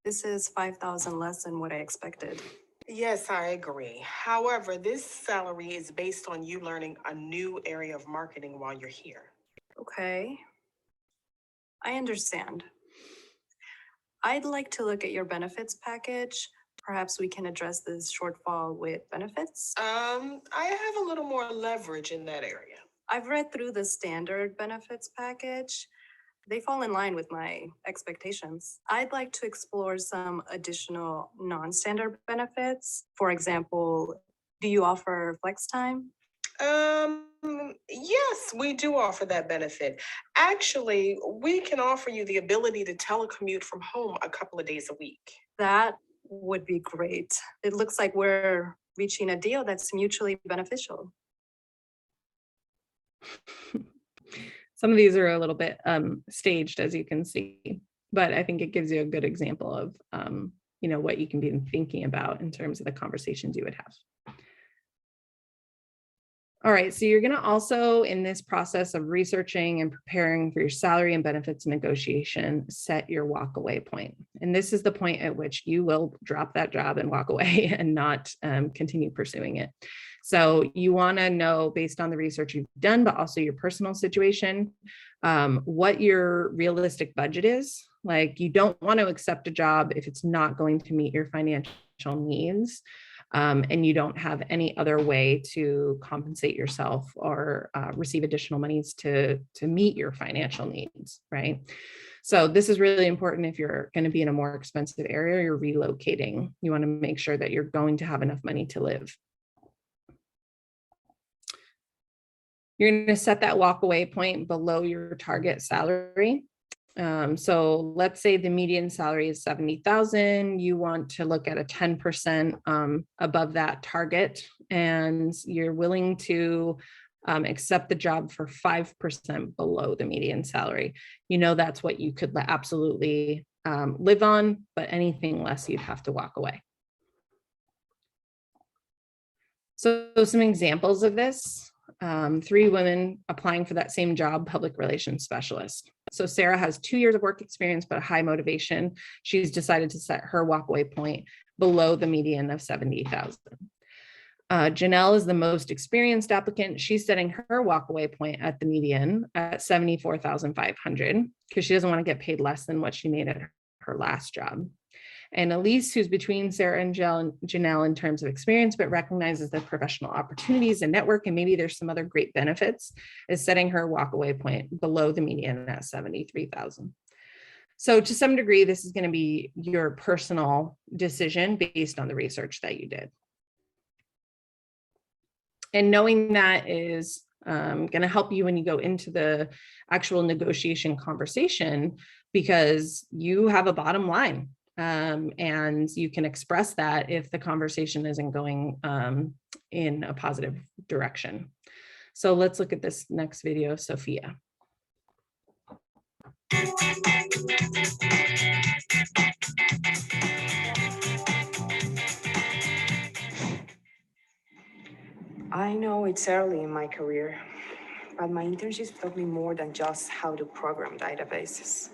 This is $5,000 less than what I expected. Yes, I agree. However, this salary is based on you learning a new area of marketing while you're here. Okay. I understand. I'd like to look at your benefits package. Perhaps we can address this shortfall with benefits. I have a little more leverage in that area. I've read through the standard benefits package. They fall in line with my expectations. I'd like to explore some additional non-standard benefits. For example, do you offer flex time? Yes, we do offer that benefit. Actually, we can offer you the ability to telecommute from home a couple of days a week. That would be great. It looks like we're reaching a deal that's mutually beneficial. Some of these are a little bit staged, as you can see, but I think it gives you a good example of what you can be thinking about in terms of the conversations you would have. All right, so you're going to also, in this process of researching and preparing for your salary and benefits negotiation, set your walkaway point. And this is the point at which you will drop that job and walk away and not continue pursuing it. So you want to know, based on the research you've done, but also your personal situation, what your realistic budget is. Like, you don't want to accept a job if it's not going to meet your financial needs. And you don't have any other way to compensate yourself or receive additional monies to meet your financial needs, right? So this is really important if you're going to be in a more expensive area, you're relocating. You want to make sure that you're going to have enough money to live. You're going to set that walkaway point below your target salary. So let's say the median salary is 70,000. You want to look at a 10% above that target, and you're willing to accept the job for 5% below the median salary. You know, that's what you could absolutely live on, but anything less, you'd have to walk away. So some examples of this. 3 women applying for that same job, public relations specialist. So Sarah has 2 years of work experience, but a high motivation. She's decided to set her walkaway point below the median of 70,000. Janelle is the most experienced applicant. She's setting her walkaway point at the median at 74,500 because she doesn't want to get paid less than what she made at her last job. And Elise, who's between Sarah and Janelle in terms of experience, but recognizes the professional opportunities and network, and maybe there's some other great benefits, is setting her walkaway point below the median at 73,000. So to some degree, this is going to be your personal decision based on the research that you did. And knowing that is going to help you when you go into the actual negotiation conversation, because you have a bottom line. And you can express that if the conversation isn't going in a positive direction. So let's look at this next video, Sophia. I know it's early in my career, but my internships taught me more than just how to program databases.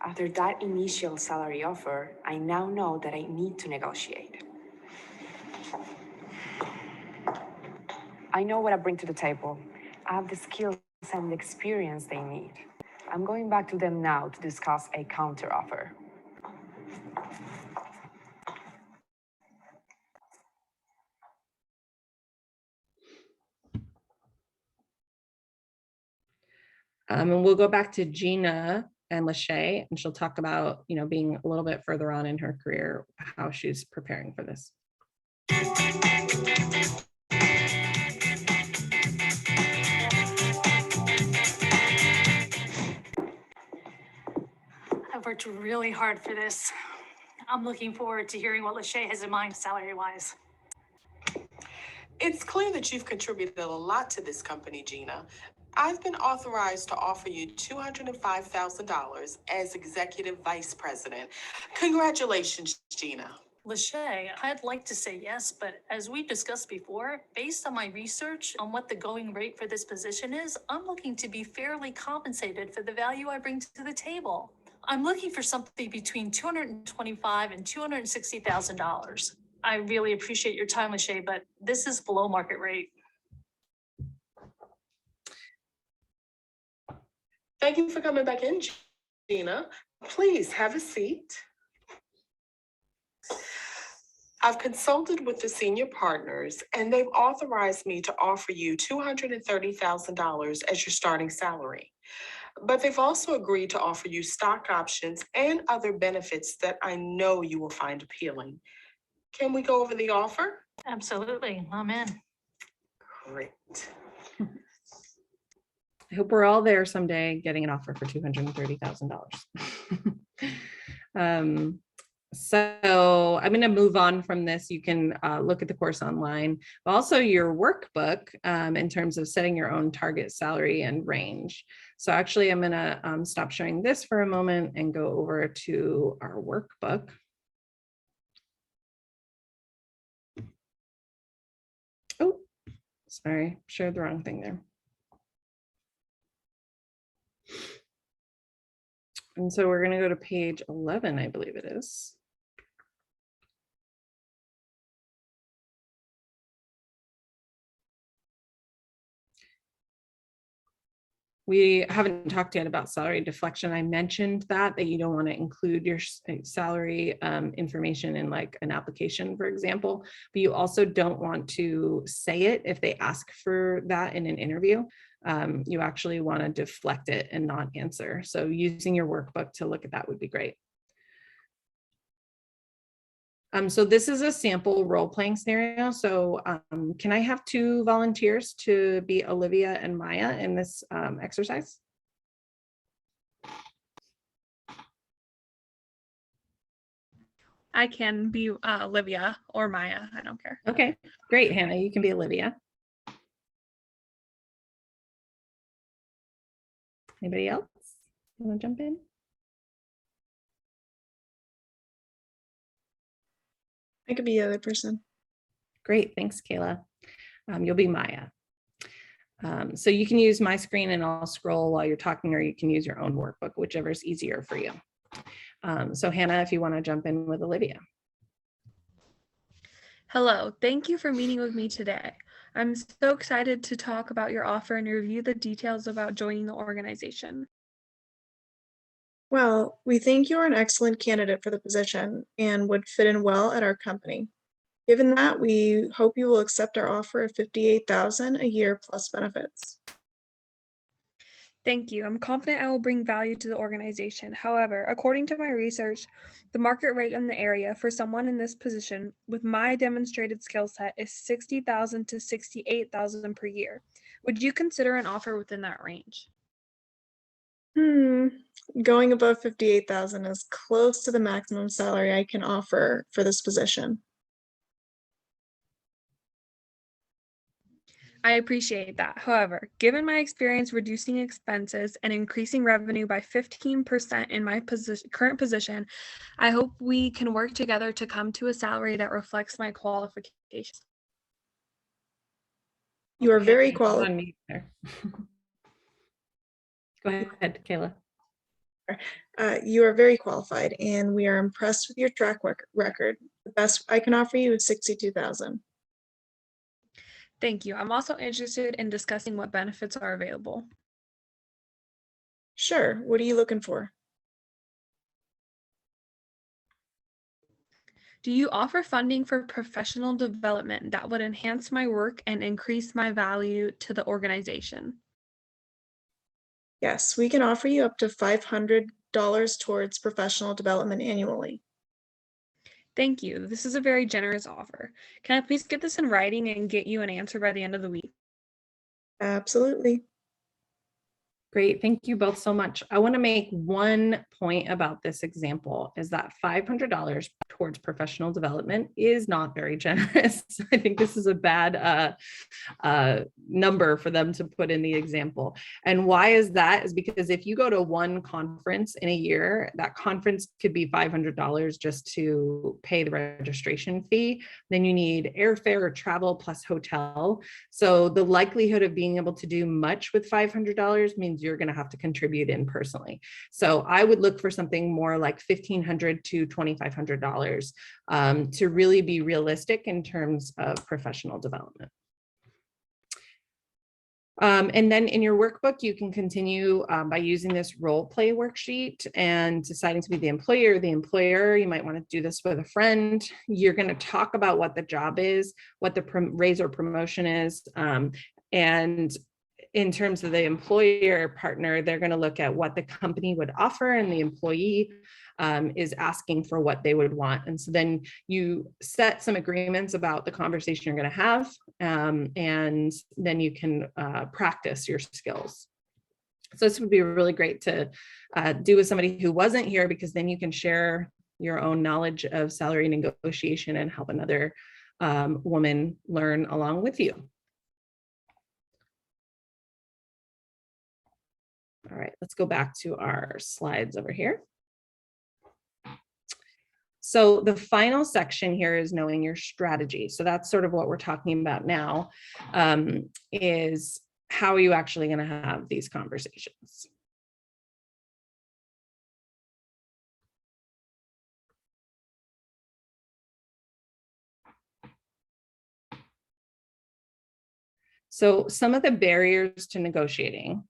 After that initial salary offer, I now know that I need to negotiate. I know what I bring to the table. I have the skills and the experience they need. I'm going back to them now to discuss a counteroffer. And we'll go back to Gina and Lachey, and she'll talk about, you know, being a little bit further on in her career, how she's preparing for this. I've worked really hard for this. I'm looking forward to hearing what Lachey has in mind salary-wise. It's clear that you've contributed a lot to this company, Gina. I've been authorized to offer you $205,000 as Executive Vice President. Congratulations, Gina. Lachey, I'd like to say yes, but as we discussed before, based on my research on what the going rate for this position is, I'm looking to be fairly compensated for the value I bring to the table. I'm looking for something between $225,000 and $260,000. I really appreciate your time, Lachey, but this is below market rate. Thank you for coming back in, Gina. Please have a seat. I've consulted with the senior partners, and they've authorized me to offer you $230,000 as your starting salary. But they've also agreed to offer you stock options and other benefits that I know you will find appealing. Can we go over the offer? Absolutely, I'm in. Great. I hope we're all there someday getting an offer for $230,000. So I'm going to move on from this. You can look at the course online, but also your workbook in terms of setting your own target salary and range. So actually, I'm going to stop showing this for a moment and go over to our workbook. Oh, sorry, shared the wrong thing there. And so we're going to go to page 11, I believe it is. We haven't talked yet about salary deflection. I mentioned that you don't want to include your salary information in like an application, for example, but you also don't want to say it if they ask for that in an interview. You actually want to deflect it and not answer. So using your workbook to look at that would be great. So this is a sample role-playing scenario. So can I have 2 volunteers to be Olivia and Maya in this exercise? I can be Olivia or Maya. I don't care. Okay, great, Hannah. You can be Olivia. Anybody else want to jump in? I could be the other person. Great, thanks, Kayla. You'll be Maya. So you can use my screen and I'll scroll while you're talking, or you can use your own workbook, whichever is easier for you. So Hannah, if you want to jump in with Olivia. Hello, thank you for meeting with me today. I'm so excited to talk about your offer and review the details about joining the organization. Well, we think you're an excellent candidate for the position and would fit in well at our company. Given that, we hope you will accept our offer of $58,000 a year plus benefits. Thank you. I'm confident I will bring value to the organization. However, according to my research, the market rate in the area for someone in this position with my demonstrated skill set is $60,000 to $68,000 per year. Would you consider an offer within that range? Going above $58,000 is close to the maximum salary I can offer for this position. I appreciate that. However, given my experience reducing expenses and increasing revenue by 15% in my current position, I hope we can work together to come to a salary that reflects my qualifications. You are very Hold qualified. on mute there. Go ahead, Kayla. You are very qualified, and we are impressed with your track record. The best I can offer you is $62,000. Thank you. I'm also interested in discussing what benefits are available. Sure. What are you looking for? Do you offer funding for professional development that would enhance my work and increase my value to the organization? Yes, we can offer you up to $500 towards professional development annually. Thank you. This is a very generous offer. Can I please get this in writing and get you an answer by the end of the week? Absolutely. Great, thank you both so much. I want to make one point about this example is that $500 towards professional development is not very generous. I think this is a bad number for them to put in the example. And why is that? Is because if you go to one conference in a year, that conference could be $500 just to pay the registration fee. Then you need airfare or travel plus hotel. So the likelihood of being able to do much with $500 means you're going to have to contribute in personally. So I would look for something more like $1,500 to $2,500 to really be realistic in terms of professional development. And then in your workbook, you can continue by using this role play worksheet and deciding to be the employer. You might want to do this with a friend. You're going to talk about what the job is, what the raise or promotion is. And in terms of the employer partner, they're going to look at what the company would offer and the employee is asking for what they would want. And so then you set some agreements about the conversation you're going to have, and then you can practice your skills. So this would be really great to do with somebody who wasn't here, because then you can share your own knowledge of salary negotiation and help another woman learn along with you. All right, let's go back to our slides over here. So the final section here is knowing your strategy. So that's sort of what we're talking about now, is how are you actually going to have these conversations? So some of the barriers to negotiating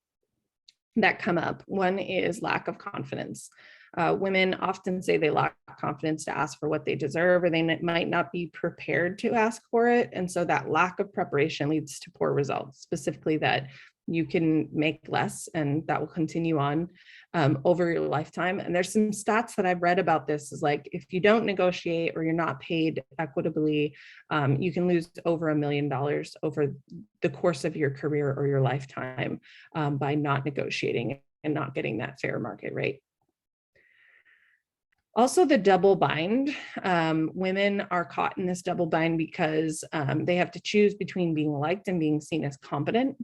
that come up, one is lack of confidence. Women often say they lack confidence to ask for what they deserve, or they might not be prepared to ask for it. And so that lack of preparation leads to poor results, specifically that you can make less, and that will continue on over your lifetime. And there's some stats that I've read about this, is like, if you don't negotiate or you're not paid equitably, you can lose over $1 million over the course of your career or your lifetime by not negotiating and not getting that fair market rate. Also, the double bind. Women are caught in this double bind because they have to choose between being liked and being seen as competent.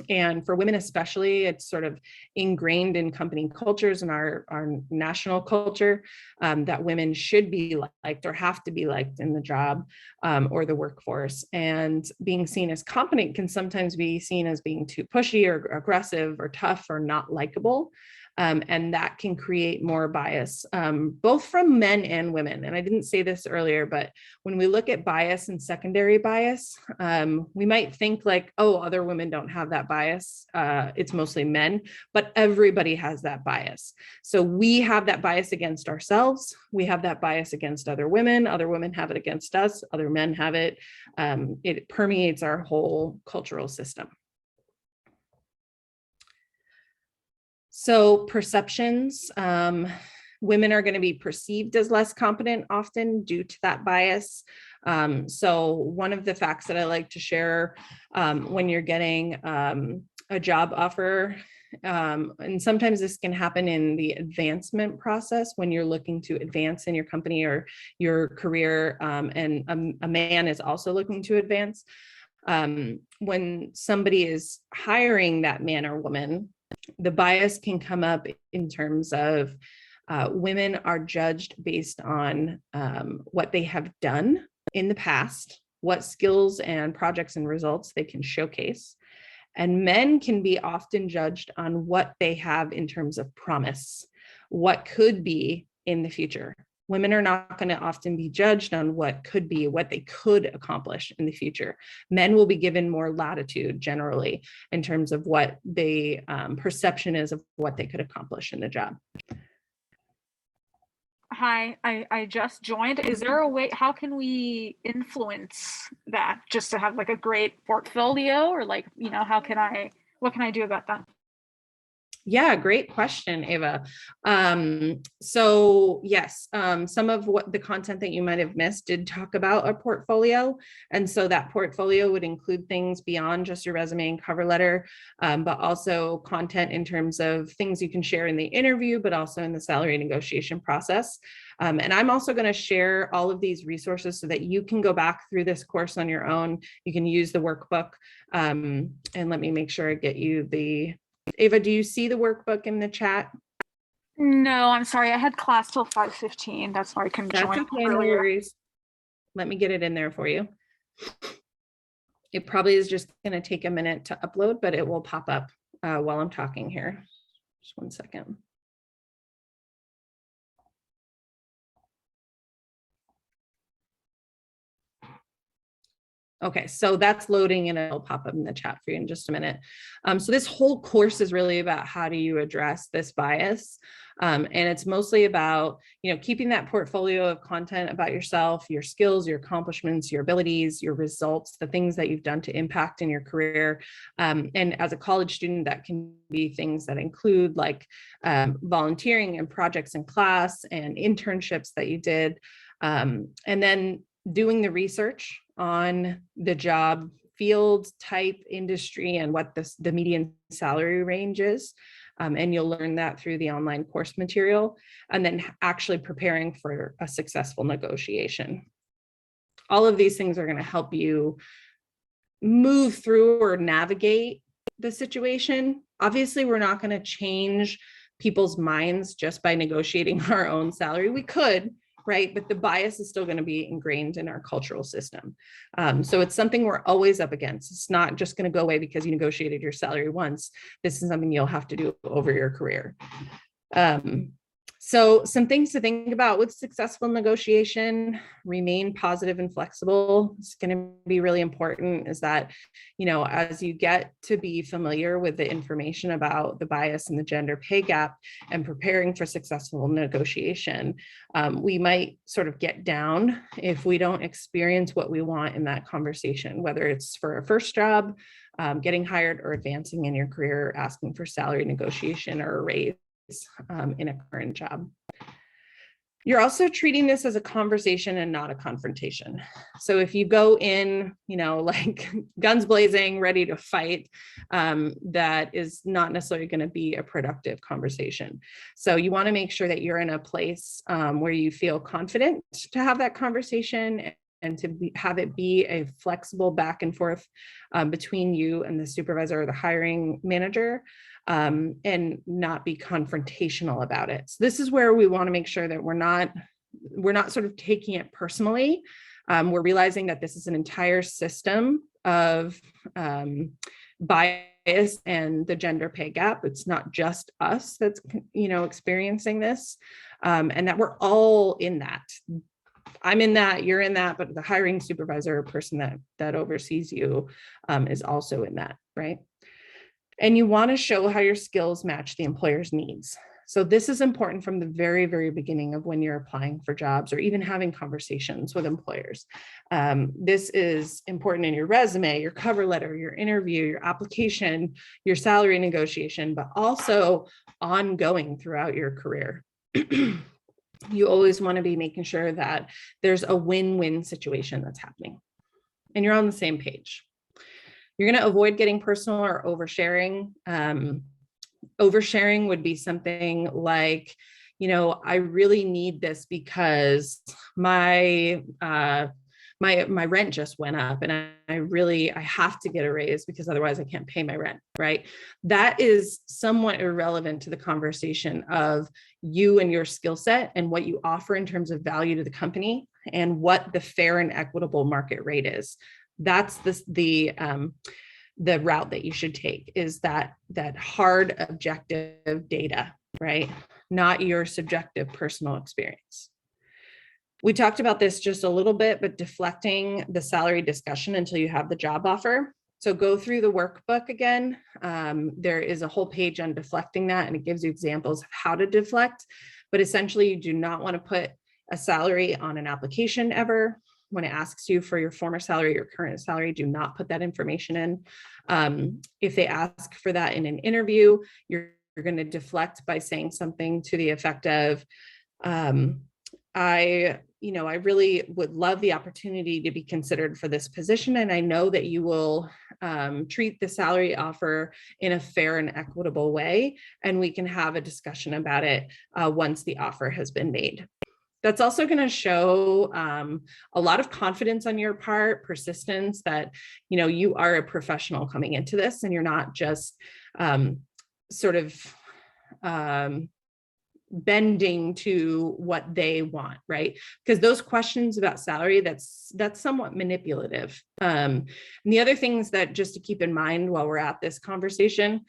And for women especially, it's sort of ingrained in company cultures and our national culture that women should be liked or have to be liked in the job or the workforce. And being seen as competent can sometimes be seen as being too pushy or aggressive or tough or not likable. And that can create more bias, both from men and women. And I didn't say this earlier, but when we look at bias and secondary bias, we might think like, oh, other women don't have that bias. It's mostly men, but everybody has that bias. So we have that bias against ourselves. We have that bias against other women have it against us, other men have it. It permeates our whole cultural system. So perceptions, women are going to be perceived as less competent often due to that bias. So one of the facts that I like to share when you're getting a job offer, and sometimes this can happen in the advancement process when you're looking to advance in your company or your career, and a man is also looking to advance. When somebody is hiring that man or woman, the bias can come up in terms of women are judged based on what they have done in the past, what skills and projects and results they can showcase. And men can be often judged on what they have in terms of promise, what could be in the future. Women are not going to often be judged on what could be, what they could accomplish in the future. Men will be given more latitude generally in terms of what the perception is of what they could accomplish in the job. Hi, I just joined. Is there a way, how can we influence that just to have like a great portfolio, or like, you know, what can I do about that? Yeah, great question, Ava. So yes, some of what the content that you might have missed did talk about a portfolio. And so that portfolio would include things beyond just your resume and cover letter, but also content in terms of things you can share in the interview, but also in the salary negotiation process. And I'm also going to share all of these resources so that you can go back through this course on your own. You can use the workbook. And let me make sure I get you the Ava, do you see the workbook in the chat? No, I'm sorry. I had class till 5:15. That's why I couldn't join. That's okay, no worries. Let me get it in there for you. It probably is just going to take a minute to upload, but it will pop up while I'm talking here. Just one second. Okay, so that's loading and it'll pop up in the chat for you in just a minute. So this whole course is really about how do you address this bias? And it's mostly about, you know, keeping that portfolio of content about yourself, your skills, your accomplishments, your abilities, your results, the things that you've done to impact in your career. And as a college student, that can be things that include like volunteering and projects in class and internships that you did. And then doing the research on the job field, type, industry, and what the median salary range is. And you'll learn that through the online course material, and then actually preparing for a successful negotiation. All of these things are going to help you move through or navigate the situation. Obviously, we're not going to change people's minds just by negotiating our own salary. We could, right? But the bias is still going to be ingrained in our cultural system. So it's something we're always up against. It's not just going to go away because you negotiated your salary once. This is something you'll have to do over your career. So some things to think about with successful negotiation: remain positive and flexible. It's going to be really important, is that, you know, as you get to be familiar with the information about the bias and the gender pay gap and preparing for successful negotiation, we might sort of get down if we don't experience what we want in that conversation, whether it's for a first job, getting hired, or advancing in your career, asking for salary negotiation or a raise in a current job. You're also treating this as a conversation and not a confrontation. So if you go in, you know, like guns blazing, ready to fight, that is not necessarily going to be a productive conversation. So you want to make sure that you're in a place where you feel confident to have that conversation, and to have it be a flexible back and forth between you and the supervisor or the hiring manager, and not be confrontational about it. So this is where we want to make sure that we're not sort of taking it personally. We're realizing that this is an entire system of bias and the gender pay gap. It's not just us that's, you know, experiencing this, and that we're all in that. I'm in that, you're in that, but the hiring supervisor or person that oversees you is also in that, right? And you want to show how your skills match the employer's needs. So this is important from the very, very beginning of when you're applying for jobs or even having conversations with employers. This is important in your resume, your cover letter, your interview, your application, your salary negotiation, but also ongoing throughout your career. You always want to be making sure that there's a win-win situation that's happening and you're on the same page. You're going to avoid getting personal or oversharing. Oversharing would be something like, you know, I really need this because my rent just went up and I have to get a raise because otherwise I can't pay my rent, right? That is somewhat irrelevant to the conversation of you and your skill set and what you offer in terms of value to the company and what the fair and equitable market rate is. That's the route that you should take, is that hard objective data, right? Not your subjective personal experience. We talked about this just a little bit, but deflecting the salary discussion until you have the job offer. So go through the workbook again. There is a whole page on deflecting that, and it gives you examples of how to deflect, but essentially you do not want to put a salary on an application ever. When it asks you for your former salary, your current salary, do not put that information in. If they ask for that in an interview, you're going to deflect by saying something to the effect of, I really would love the opportunity to be considered for this position. And I know that you will treat the salary offer in a fair and equitable way. And we can have a discussion about it once the offer has been made. That's also going to show a lot of confidence on your part, persistence, that, you know, you are a professional coming into this and you're not just bending to what they want, right? Because those questions about salary, that's somewhat manipulative. And the other things that just to keep in mind while we're at this conversation,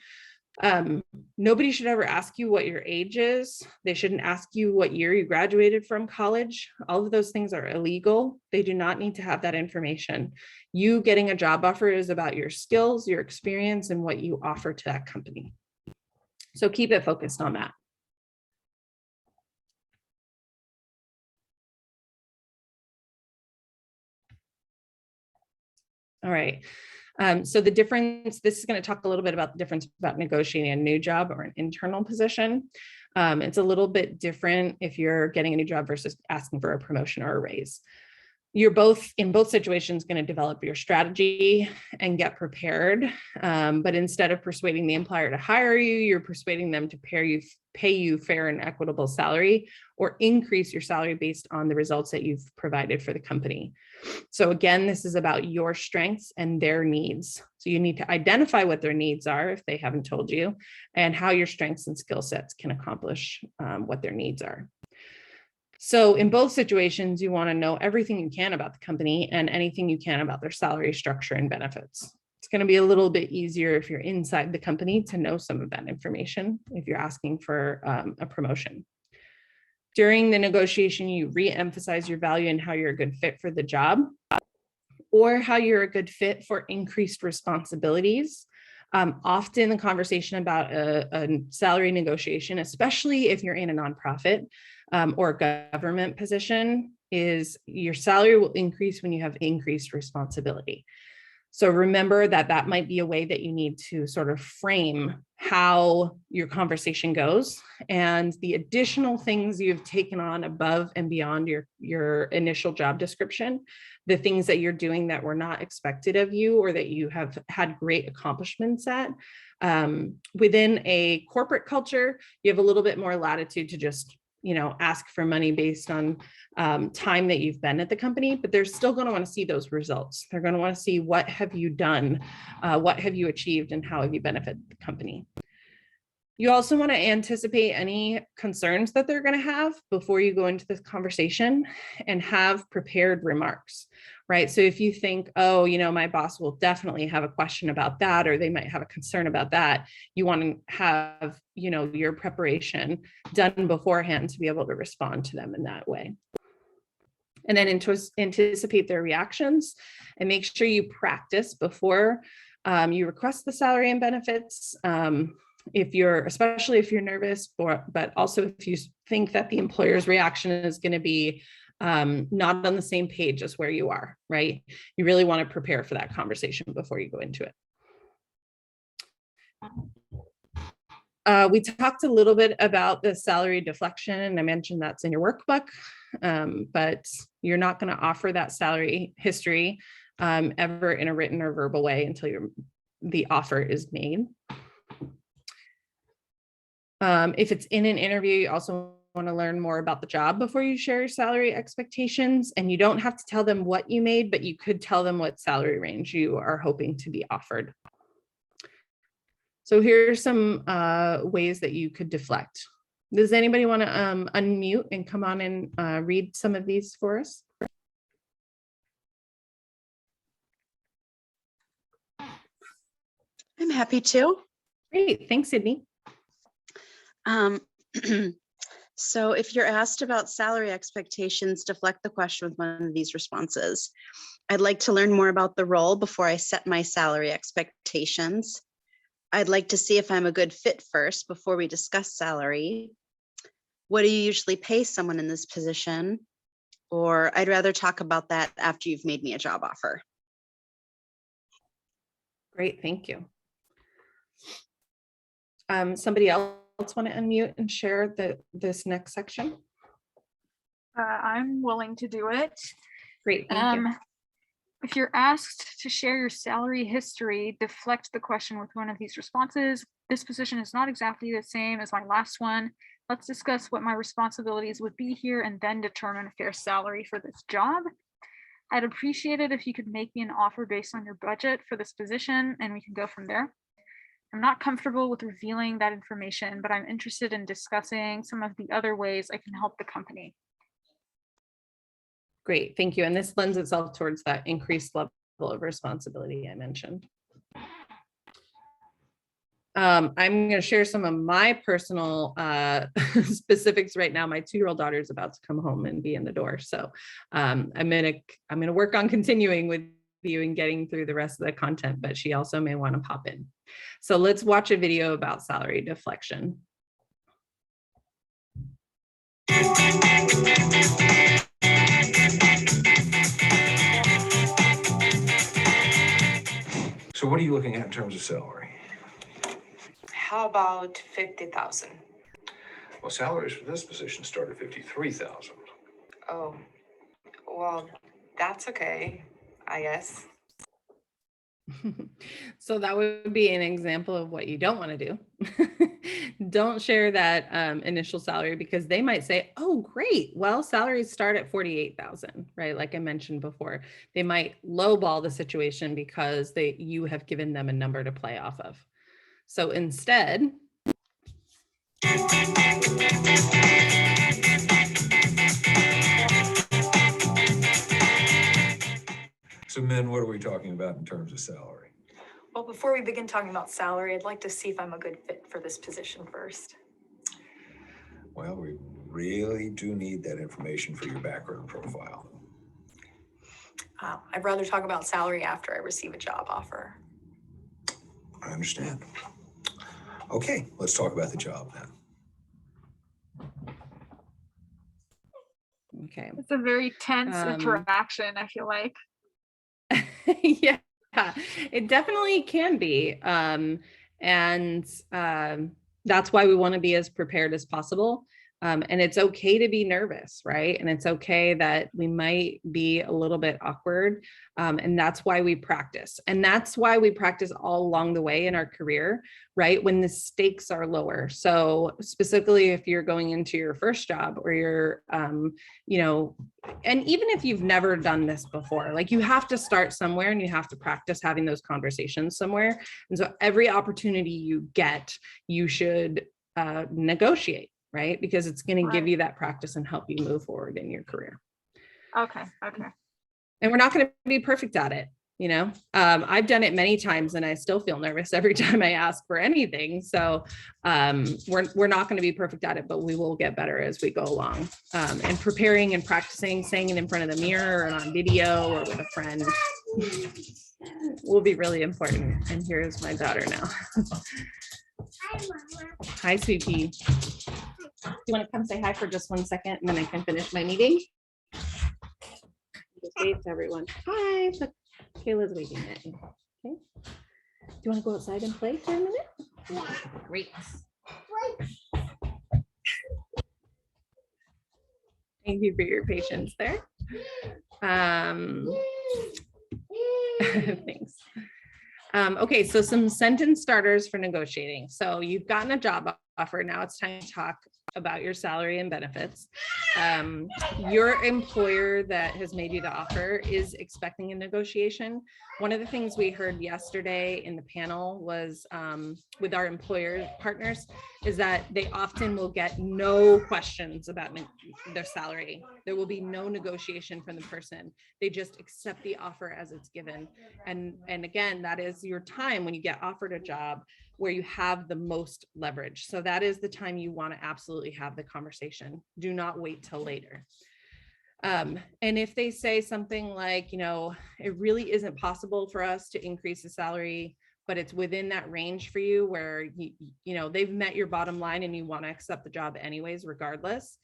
nobody should ever ask you what your age is. They shouldn't ask you what year you graduated from college. All of those things are illegal. They do not need to have that information. You getting a job offer is about your skills, your experience, and what you offer to that company. So keep it focused on that. All right. So the difference, this is going to talk a little bit about the difference about negotiating a new job or an internal position. It's a little bit different if you're getting a new job versus asking for a promotion or a raise. You're in both situations going to develop your strategy and get prepared. But instead of persuading the employer to hire you, you're persuading them to pay you fair and equitable salary or increase your salary based on the results that you've provided for the company. So again, this is about your strengths and their needs. So you need to identify what their needs are if they haven't told you, and how your strengths and skill sets can accomplish what their needs are. So in both situations, you want to know everything you can about the company and anything you can about their salary structure and benefits. It's going to be a little bit easier if you're inside the company to know some of that information if you're asking for a promotion. During the negotiation, you re-emphasize your value and how you're a good fit for the job, or how you're a good fit for increased responsibilities. Often the conversation about a salary negotiation, especially if you're in a nonprofit or a government position, is your salary will increase when you have increased responsibility. So remember that that might be a way that you need to sort of frame how your conversation goes, and the additional things you've taken on above and beyond your initial job description, the things that you're doing that were not expected of you or that you have had great accomplishments at. Within a corporate culture, you have a little bit more latitude to just, you know, ask for money based on time that you've been at the company, but they're still going to want to see those results. They're going to want to see what have you done, what have you achieved, and how have you benefited the company. You also want to anticipate any concerns that they're going to have before you go into this conversation and have prepared remarks, right? So if you think, oh, you know, my boss will definitely have a question about that, or they might have a concern about that, you want to have, you know, your preparation done beforehand to be able to respond to them in that way. And then anticipate their reactions and make sure you practice before you request the salary and benefits. Especially if you're nervous, but also if you think that the employer's reaction is going to be not on the same page as where you are, right? You really want to prepare for that conversation before you go into it. We talked a little bit about the salary deflection, and I mentioned that's in your workbook, but you're not going to offer that salary history ever in a written or verbal way until the offer is made. If it's in an interview, you also want to learn more about the job before you share your salary expectations. And you don't have to tell them what you made, but you could tell them what salary range you are hoping to be offered. So here's some ways that you could deflect. Does anybody want to unmute and come on and read some of these for us? I'm happy to. Great, thanks, Sydney. So if you're asked about salary expectations, deflect the question with one of these responses. I'd like to learn more about the role before I set my salary expectations. I'd like to see if I'm a good fit first before we discuss salary. What do you usually pay someone in this position? Or I'd rather talk about that after you've made me a job offer. Great, thank you. Somebody else want to unmute and share this next section? I'm willing to do it. Great, thank you. If you're asked to share your salary history, deflect the question with one of these responses. This position is not exactly the same as my last one. Let's discuss what my responsibilities would be here and then determine a fair salary for this job. I'd appreciate it if you could make me an offer based on your budget for this position, and we can go from there. I'm not comfortable with revealing that information, but I'm interested in discussing some of the other ways I can help the company. Great, thank you. And this lends itself towards that increased level of responsibility I mentioned. I'm going to share some of my personal specifics right now. My 2-year-old daughter is about to come home and be in the door, so I'm going to work on continuing with you and getting through the rest of the content, but she also may want to pop in. So let's watch a video about salary deflection. So what are you looking at in terms of salary? How about 50,000? Well, salaries for this position start at 53,000. Oh, well, that's okay, I guess. So that would be an example of what you don't want to do. Don't share that initial salary, because they might say, oh, great. Well, salaries start at 48,000, right? Like I mentioned before, they might lowball the situation because you have given them a number to play off of. So instead, So Min, what are we talking about in terms of salary? Well, before we begin talking about salary, I'd like to see if I'm a good fit for this position first. Well, we really do need that information for your background profile. I'd rather talk about salary after I receive a job offer. I understand. Okay, let's talk about the job then. Okay. It's a very tense Um, interaction, I feel like. Yeah, it definitely can be. And that's why we want to be as prepared as possible. And it's okay to be nervous, right? And it's okay that we might be a little bit awkward. And that's why we practice. And that's why we practice all along the way in our career, right? When the stakes are lower. So specifically, if you're going into your first job or you're, you know, and even if you've never done this before, like you have to start somewhere and you have to practice having those conversations somewhere. And so every opportunity you get, you should negotiate, right? Because it's going to give you that practice and help you move forward in your career. Okay. And we're not going to be perfect at it. You know, I've done it many times and I still feel nervous every time I ask for anything. So we're not going to be perfect at it, but we will get better as we go along. And preparing and practicing, saying it in front of the mirror and on video or with a friend will be really important. And here's my daughter now. Hi, sweetie. Do you want to come say hi for just 1 second and then I can finish my meeting? Just wave to everyone. Hi. Look, Kayla's waving at you. Okay. Do you want to go outside and play for a minute? Yeah. Great. Thank you for your patience there. Thanks. Okay, so some sentence starters for negotiating. So you've gotten a job offer. Now it's time to talk about your salary and benefits. Your employer that has made you the offer is expecting a negotiation. One of the things we heard yesterday in the panel was with our employer partners is that they often will get no questions about their salary. There will be no negotiation from the person. They just accept the offer as it's given. And again, that is your time when you get offered a job where you have the most leverage. So that is the time you want to absolutely have the conversation. Do not wait till later. And if they say something like, you know, it really isn't possible for us to increase the salary, but it's within that range for you where, you know, they've met your bottom line and you want to accept the job anyways, regardless.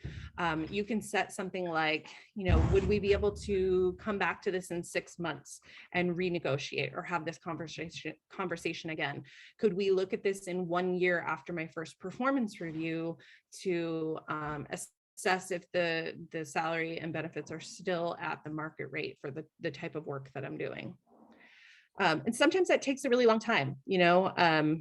You can set something like, you know, would we be able to come back to this in 6 months and renegotiate or have this conversation again? Could we look at this in 1 year after my first performance review to assess if the salary and benefits are still at the market rate for the type of work that I'm doing? And sometimes that takes a really long time. You know,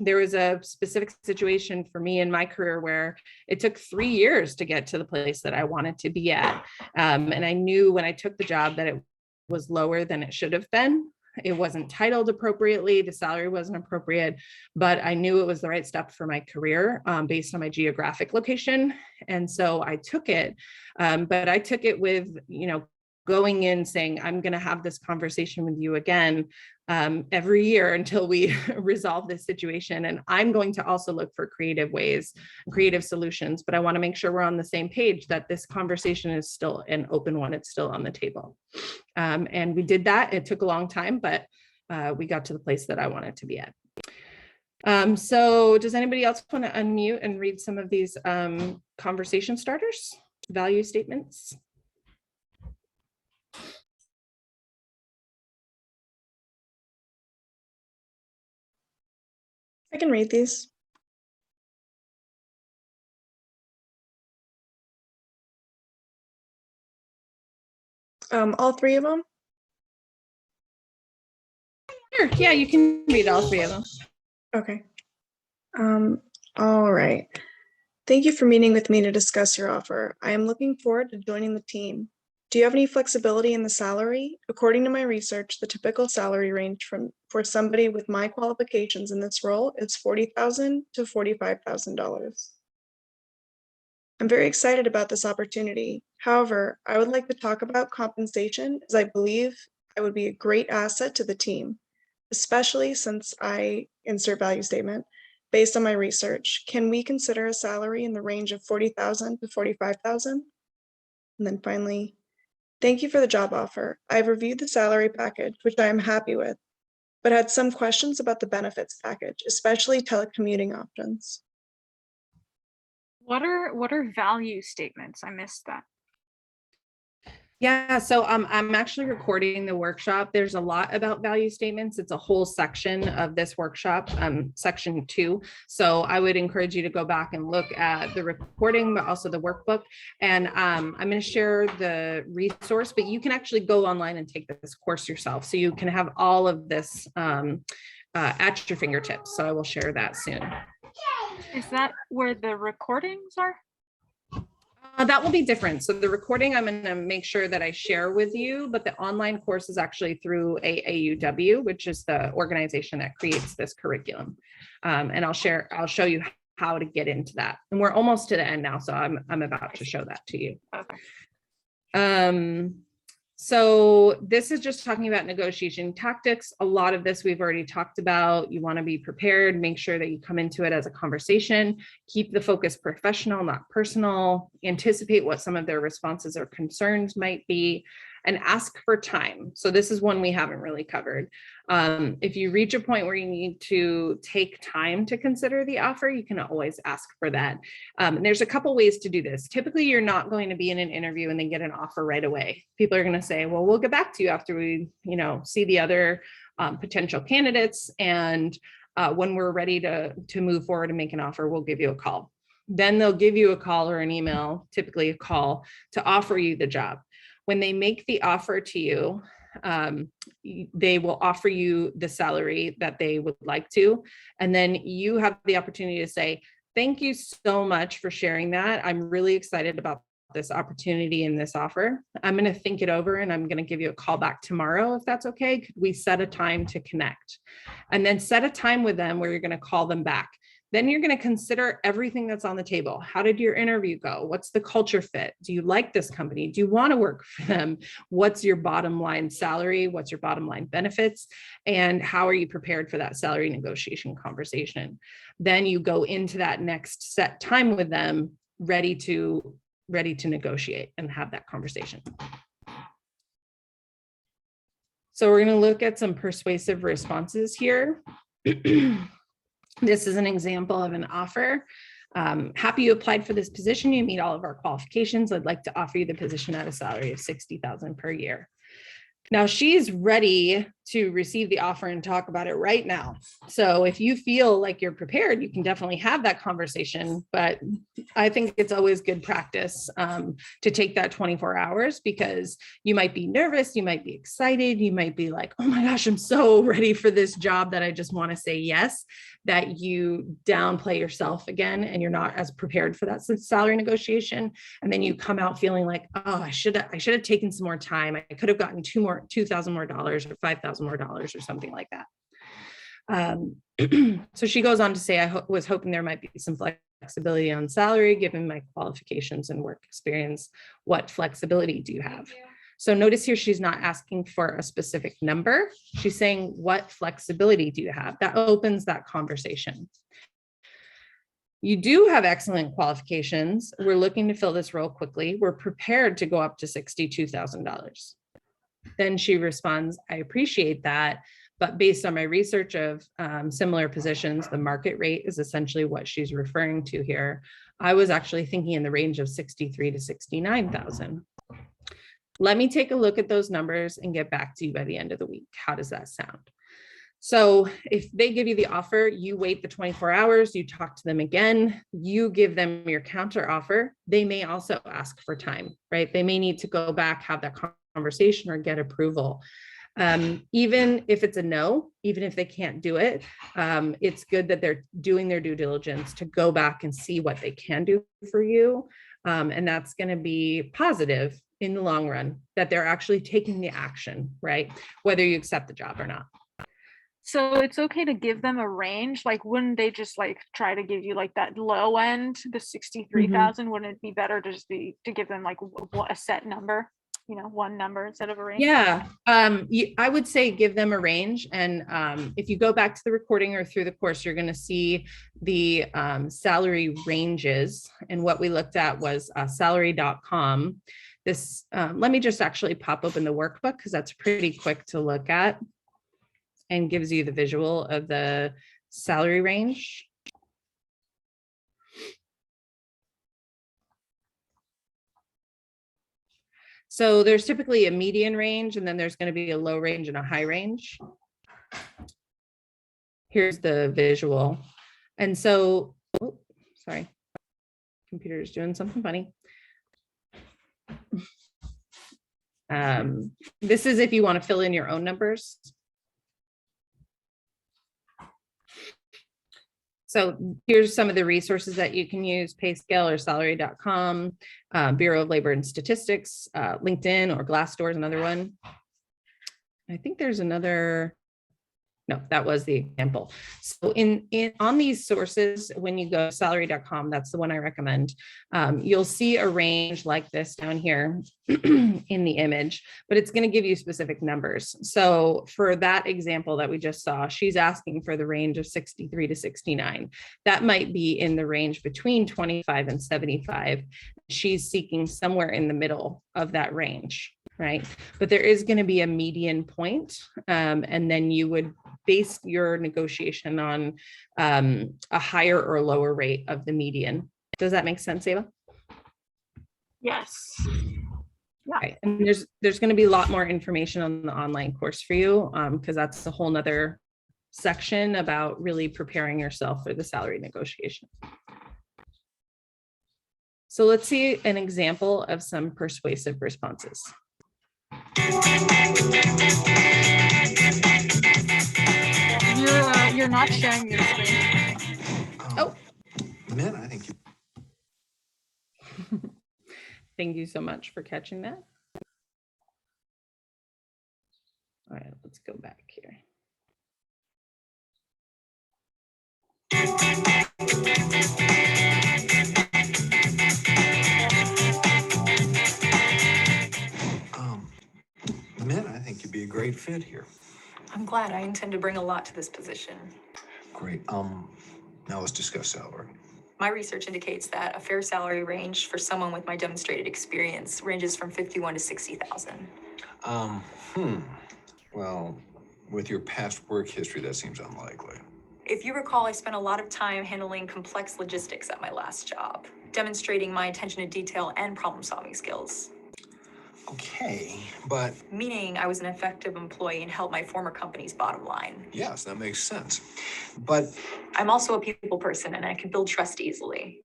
there was a specific situation for me in my career where it took 3 years to get to the place that I wanted to be at. And I knew when I took the job that it was lower than it should have been. It wasn't titled appropriately. The salary wasn't appropriate, but I knew it was the right step for my career based on my geographic location. And so I took it, but I took it with, you know, going in saying, I'm going to have this conversation with you again every year until we resolve this situation. And I'm going to also look for creative ways, creative solutions, but I want to make sure we're on the same page that this conversation is still an open one. It's still on the table. And we did that. It took a long time, but we got to the place that I wanted to be at. So does anybody else want to unmute and read some of these conversation starters, value statements? I can read these. All three of them? Sure, yeah, you can read all three of them. Okay. All right. Thank you for meeting with me to discuss your offer. I am looking forward to joining the team. Do you have any flexibility in the salary? According to my research, the typical salary range for somebody with my qualifications in this role is $40,000 to $45,000. I'm very excited about this opportunity. However, I would like to talk about compensation as I believe I would be a great asset to the team, especially since I insert value statement. Based on my research, can we consider a salary in the range of 40,000 to 45,000? And then finally, thank you for the job offer. I've reviewed the salary package, which I am happy with, but had some questions about the benefits package, especially telecommuting options. What are value statements? I missed that. Yeah, so I'm actually recording the workshop. There's a lot about value statements. It's a whole section of this workshop, section 2. So I would encourage you to go back and look at the recording, but also the workbook. And I'm going to share the resource, but you can actually go online and take this course yourself. So you can have all of this at your fingertips. So I will share that soon. Is that where the recordings are? That will be different. So the recording, I'm going to make sure that I share with you, but the online course is actually through AAUW, which is the organization that creates this curriculum. And I'll show you how to get into that. And we're almost to the end now, so I'm about to show that to you. Okay. So this is just talking about negotiation tactics. A lot of this we've already talked about. You want to be prepared, make sure that you come into it as a conversation, keep the focus professional, not personal, anticipate what some of their responses or concerns might be, and ask for time. So this is one we haven't really covered. If you reach a point where you need to take time to consider the offer, you can always ask for that. And there's a couple ways to do this. Typically, you're not going to be in an interview and then get an offer right away. People are going to say, well, we'll get back to you after we, see the other potential candidates. And when we're ready to move forward and make an offer, we'll give you a call. Then they'll give you a call or an email, typically a call, to offer you the job. When they make the offer to you, they will offer you the salary that they would like to. And then you have the opportunity to say, thank you so much for sharing that. I'm really excited about this opportunity and this offer. I'm going to think it over and I'm going to give you a call back tomorrow if that's okay. Could we set a time to connect? And then set a time with them where you're going to call them back. Then you're going to consider everything that's on the table. How did your interview go? What's the culture fit? Do you like this company? Do you want to work for them? What's your bottom line salary? What's your bottom line benefits? And how are you prepared for that salary negotiation conversation? Then you go into that next set time with them, ready to negotiate and have that conversation. So we're going to look at some persuasive responses here. This is an example of an offer. Happy you applied for this position. You meet all of our qualifications. I'd like to offer you the position at a salary of $60,000 per year. Now she's ready to receive the offer and talk about it right now. So if you feel like you're prepared, you can definitely have that conversation. But I think it's always good practice to take that 24 hours because you might be nervous, you might be excited, you might be like, oh my gosh, I'm so ready for this job that I just want to say yes, that you downplay yourself again and you're not as prepared for that salary negotiation. And then you come out feeling like, oh, I should have taken some more time. I could have gotten $2,000 more dollars or $5,000 more dollars or something like that. So she goes on to say, I was hoping there might be some flexibility on salary given my qualifications and work experience. What flexibility do you have? So notice here, she's not asking for a specific number. She's saying, what flexibility do you have? That opens that conversation. You do have excellent qualifications. We're looking to fill this role quickly. We're prepared to go up to $62,000. Then she responds, I appreciate that, but based on my research of similar positions, the market rate is essentially what she's referring to here. I was actually thinking in the range of 63 to 69,000. Let me take a look at those numbers and get back to you by the end of the week. How does that sound? So if they give you the offer, you wait the 24 hours, you talk to them again, you give them your counter offer. They may also ask for time, right? They may need to go back, have that conversation or get approval. Even if it's a no, even if they can't do it, it's good that they're doing their due diligence to go back and see what they can do for you. And that's going to be positive in the long run, that they're actually taking the action, right? Whether you accept the job or not. So it's okay to give them a range. Like, wouldn't they just like try to give you like that low end, the 63,000? Wouldn't it be better to just to give them like a set number? one number instead of a range? Yeah, I would say give them a range. And if you go back to the recording or through the course, you're going to see the salary ranges. And what we looked at was salary.com. This, let me just actually pop open the workbook because that's pretty quick to look at and gives you the visual of the salary range. So there's typically a median range, and then there's going to be a low range and a high range. Here's the visual. And so, oh, sorry, computer is doing something funny. This is if you want to fill in your own numbers. So here's some of the resources that you can use: PayScale or Salary.com, Bureau of Labor and Statistics, LinkedIn or Glassdoor is another one. I think there's another. No, that was the example. So on these sources, when you go to salary.com, that's the one I recommend. You'll see a range like this down here in the image, but it's going to give you specific numbers. So for that example that we just saw, she's asking for the range of 63 to 69. That might be in the range between 25 and 75. She's seeking somewhere in the middle of that range, right? But there is going to be a median point, and then you would base your negotiation on a higher or lower rate of the median. Does that make sense, Ava? Yes. Yeah. Right. And there's going to be a lot more information on the online course for you, because that's a whole nother section about really preparing yourself for the salary negotiation. So let's see an example of some persuasive responses. You're not sharing your screen. Oh, Man, I think you. Thank you so much for catching that. All right, let's go back here. Man, I think you'd be a great fit here. I'm glad. I intend to bring a lot to this position. Great. Now let's discuss salary. My research indicates that a fair salary range for someone with my demonstrated experience ranges from 51 to 60,000. Well, with your past work history, that seems unlikely. If you recall, I spent a lot of time handling complex logistics at my last job, demonstrating my attention to detail and problem-solving skills. Okay, but... Meaning I was an effective employee and helped my former company's bottom line. Yes, that makes sense. But... I'm also a people person and I can build trust easily.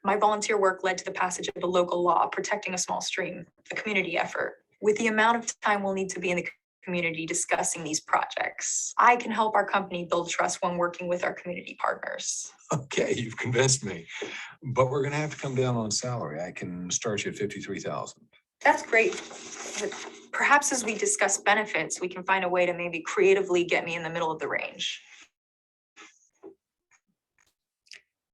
My volunteer work led to the passage of a local law protecting a small stream, a community effort. With the amount of time we'll need to be in the community discussing these projects, I can help our company build trust when working with our community partners. Okay, you've convinced me. But we're going to have to come down on salary. I can start you at 53,000. That's great. But perhaps as we discuss benefits, we can find a way to maybe creatively get me in the middle of the range.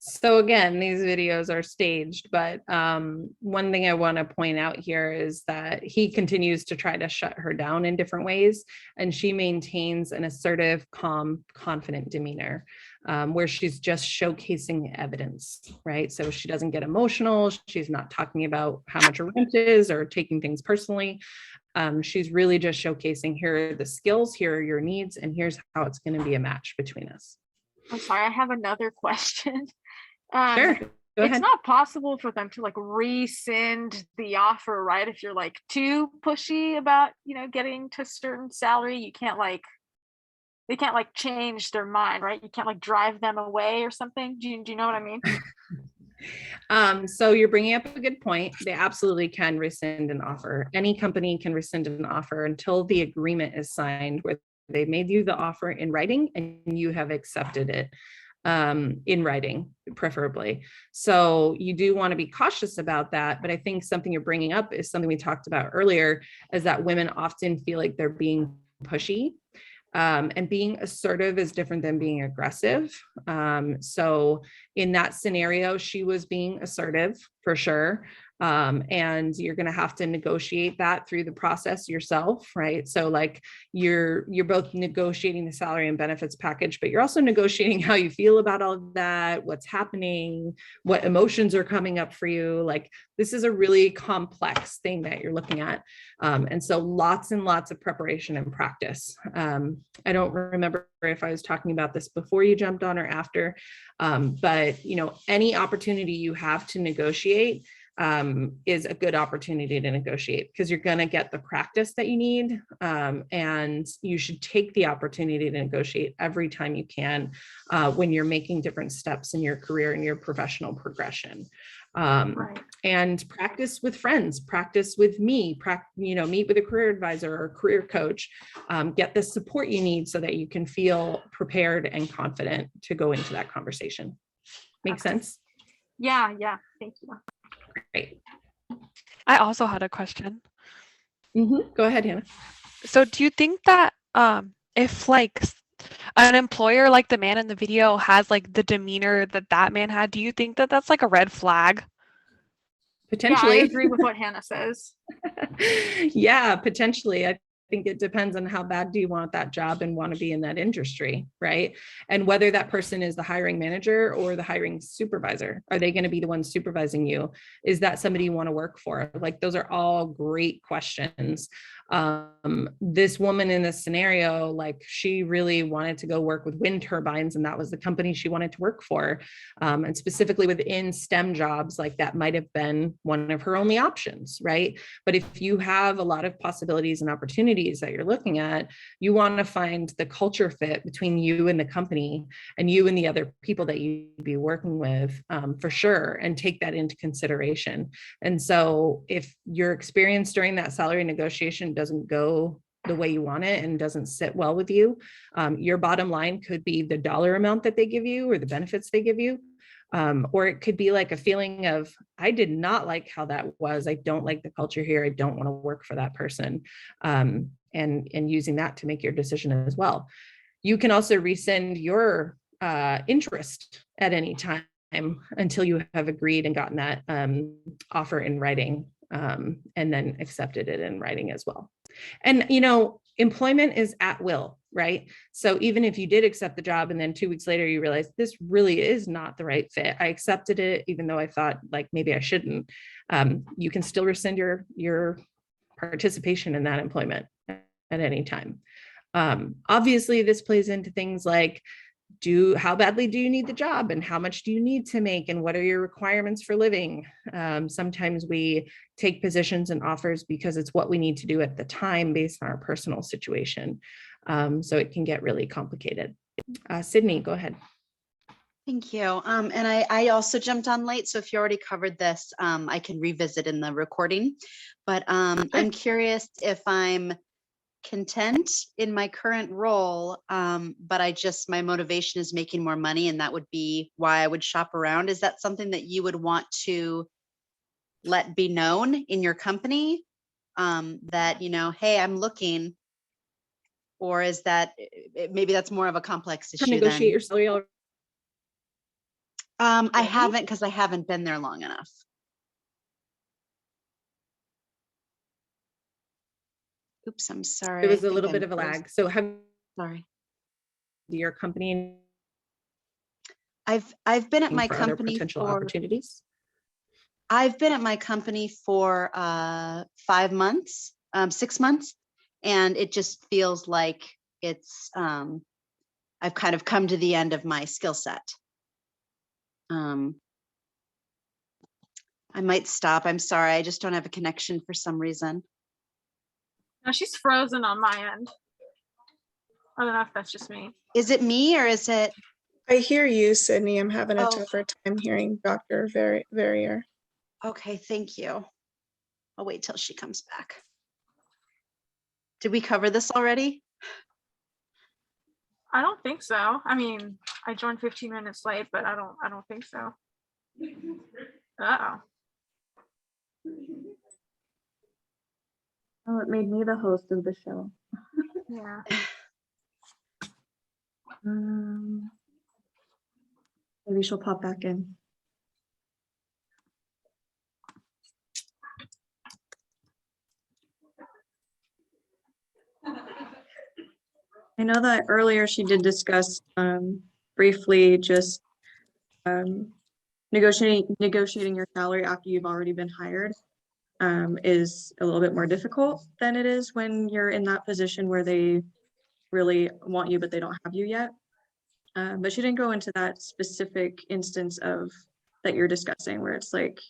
So again, these videos are staged, but one thing I want to point out here is that he continues to try to shut her down in different ways, and she maintains an assertive, calm, confident demeanor, where she's just showcasing evidence, right? So she doesn't get emotional. She's not talking about how much her rent is or taking things personally. She's really just showcasing, here are the skills, here are your needs, and here's how it's going to be a match between us. I'm sorry, I have another question. Sure. Go It's ahead. not possible for them to like rescind the offer, right? If you're like too pushy about, getting to a certain salary, they can't like change their mind, right? You can't like drive them away or something. Do you know what I mean? So you're bringing up a good point. They absolutely can rescind an offer. Any company can rescind an offer until the agreement is signed, where they made you the offer in writing and you have accepted it in writing, preferably. So you do want to be cautious about that. But I think something you're bringing up is something we talked about earlier, is that women often feel like they're being pushy. And being assertive is different than being aggressive. So in that scenario, she was being assertive for sure. And you're going to have to negotiate that through the process yourself, right? So like you're both negotiating the salary and benefits package, but you're also negotiating how you feel about all of that, what's happening, what emotions are coming up for you. Like this is a really complex thing that you're looking at. And so lots and lots of preparation and practice. I don't remember if I was talking about this before you jumped on or after, but you know, any opportunity you have to negotiate is a good opportunity to negotiate because you're going to get the practice that you need. And you should take the opportunity to negotiate every time you can when you're making different steps in your career and your professional progression. Right. And practice with friends, practice with me, meet with a career advisor or a career coach, get the support you need so that you can feel prepared and confident to go into that conversation. Make sense? Yeah, thank you. Great. I also had a question. Go ahead, Hannah. So do you think that if like an employer like the man in the video has like the demeanor that that man had, do you think that that's like a red flag? Potentially. Yeah, I agree with what Hannah says. Yeah, potentially. I think it depends on how bad do you want that job and want to be in that industry, right? And whether that person is the hiring manager or the hiring supervisor. Are they going to be the one supervising you? Is that somebody you want to work for? Like those are all great questions. This woman in this scenario, like she really wanted to go work with wind turbines and that was the company she wanted to work for. And specifically within STEM jobs, like that might have been one of her only options, right? But if you have a lot of possibilities and opportunities that you're looking at, you want to find the culture fit between you and the company and you and the other people that you'd be working with for sure, and take that into consideration. And so if your experience during that salary negotiation doesn't go the way you want it and doesn't sit well with you, your bottom line could be the dollar amount that they give you or the benefits they give you. Or it could be like a feeling of, I did not like how that was. I don't like the culture here. I don't want to work for that person. And using that to make your decision as well. You can also rescind your interest at any time until you have agreed and gotten that offer in writing, and then accepted it in writing as well. And, you know, employment is at will, right? So even if you did accept the job and then 2 weeks later you realize this really is not the right fit, I accepted it even though I thought like maybe I shouldn't, you can still rescind your participation in that employment at any time. Obviously this plays into things like, how badly do you need the job and how much do you need to make and what are your requirements for living? Sometimes we take positions and offers because it's what we need to do at the time based on our personal situation. So it can get really complicated. Sydney, go ahead. Thank you. And I also jumped on late, so if you already covered this, I can revisit in the recording. But I'm curious if I'm content in my current role, but my motivation is making more money, and that would be why I would shop around. Is that something that you would want to let be known in your company, that, you know, hey, I'm looking? Or is that, maybe that's more of a complex issue? Negotiate your salary. I haven't, because I haven't been there long enough. Oops, I'm sorry. There was a little bit of a lag. So sorry. Your company? I've been at my for company other potential for opportunities. I've been at my company for 5 months, 6 months, and it just feels like it's I've kind of come to the end of my skill set. I might stop. I'm sorry. I just don't have a connection for some reason. No, she's frozen on my end. I don't know if that's just me. Is it me or is it? I hear you, Sydney. I'm having a tougher time hearing Dr. Verrier. Okay, thank you. I'll wait till she comes back. Did we cover this already? I don't think so. I mean, I joined 15 minutes late, but I don't think so. Uh-oh. Oh, it made me the host of the show. Yeah. Maybe she'll pop back in. I know that earlier she did discuss briefly just negotiating your salary after you've already been hired is a little bit more difficult than it is when you're in that position where they really want you, but they don't have you yet. But she didn't go into that specific instance of that you're discussing where it's like,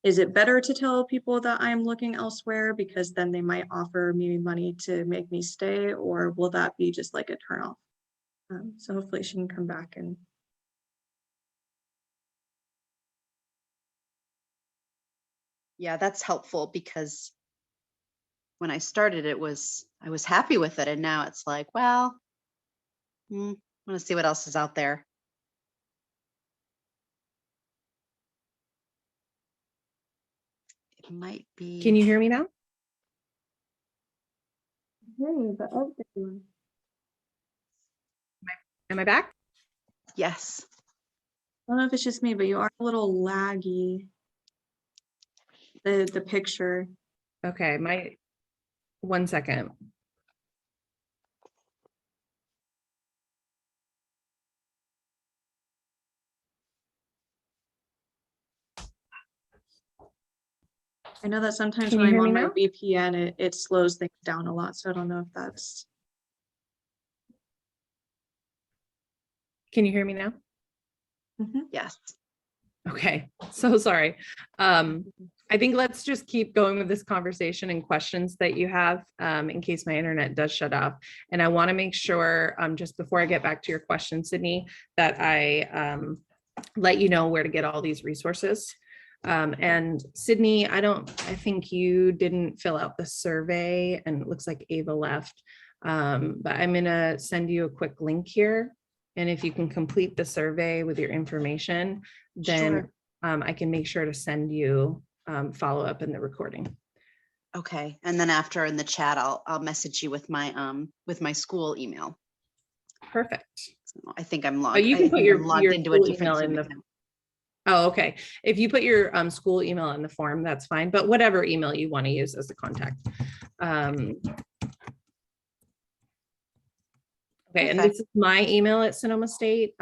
is it better to tell people that I'm looking elsewhere because then they might offer me money to make me stay, or will that be just like a turnoff? So hopefully she can come back and Yeah, that's helpful because when I started, I was happy with it. And now it's like, well, I want to see what else is out there. It might be. Can you hear me now? Am I back? Yes. I don't know if it's just me, but you are a little laggy. The picture. Okay, 1 second. I know that sometimes Can when you I'm hear on me my now? VPN, it slows things down a lot. So I don't know if that's. Can you hear me now? Yes. Okay, so sorry. I think let's just keep going with this conversation and questions that you have in case my internet does shut off. And I want to make sure, just before I get back to your question, Sydney, that I let you know where to get all these resources. And Sydney, I think you didn't fill out the survey, and it looks like Ava left. But I'm gonna send you a quick link here. And if you can complete the survey with your information, then Sure. I can make sure to send you follow up in the recording. Okay. And then after in the chat, I'll message you with my school email. Perfect. So I think I'm logged. But you can put your logged into a school different email in Zoom the. account. Oh, okay. If you put your school email in the form, that's fine. But whatever email you want to use as the contact. Okay, and this is my email at Sonoma State.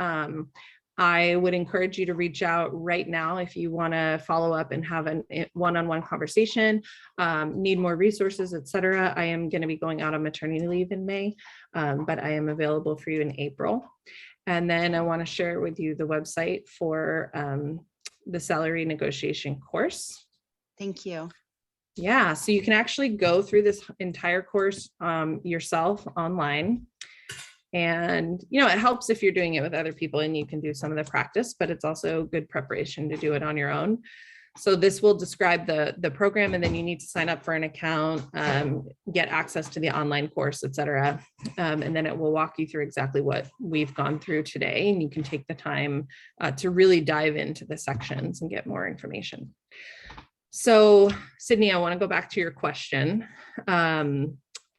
I would encourage you to reach out right now if you want to follow up and have a one-on-one conversation, need more resources, etc. I am going to be going out on maternity leave in May, but I am available for you in April. And then I want to share with you the website for the salary negotiation course. Thank you. Yeah, so you can actually go through this entire course yourself online. And, you know, it helps if you're doing it with other people and you can do some of the practice, but it's also good preparation to do it on your own. So this will describe the program, and then you need to sign up for an account, get access to the online course, etc. And then it will walk you through exactly what we've gone through today. And you can take the time to really dive into the sections and get more information. So Sydney, I want to go back to your question.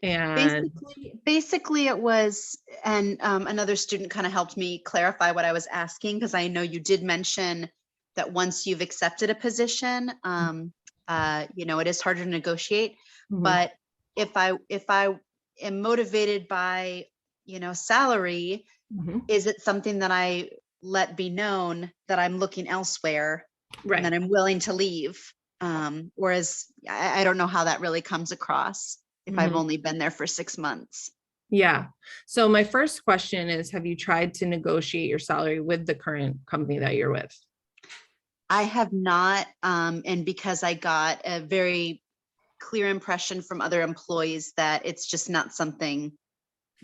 And basically it was, and another student kind of helped me clarify what I was asking, because I know you did mention that once you've accepted a position, you know, it is harder to negotiate. But if I am motivated by, you know, salary, is it something that I let be known that I'm looking elsewhere, and that I'm willing to leave? Whereas I don't know how that really comes across if I've only been there for 6 months. Yeah. So my first question is, have you tried to negotiate your salary with the current company that you're with? I have not. And because I got a very clear impression from other employees that it's just not something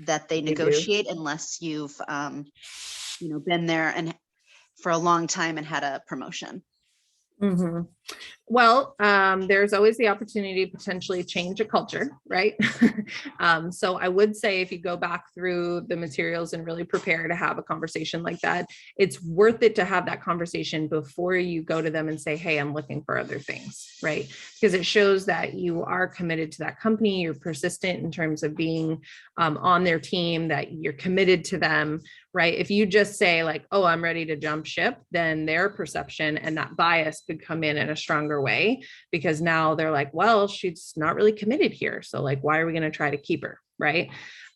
that they negotiate unless you've, you know, been there and for a long time and had a promotion. Well, there's always the opportunity to potentially change a culture, right? So I would say if you go back through the materials and really prepare to have a conversation like that, it's worth it to have that conversation before you go to them and say, hey, I'm looking for other things, right? Because it shows that you are committed to that company, you're persistent in terms of being on their team, that you're committed to them, right? If you just say like, oh, I'm ready to jump ship, then their perception and that bias could come in a stronger way, because now they're like, well, she's not really committed here. So like, why are we going to try to keep her? Right.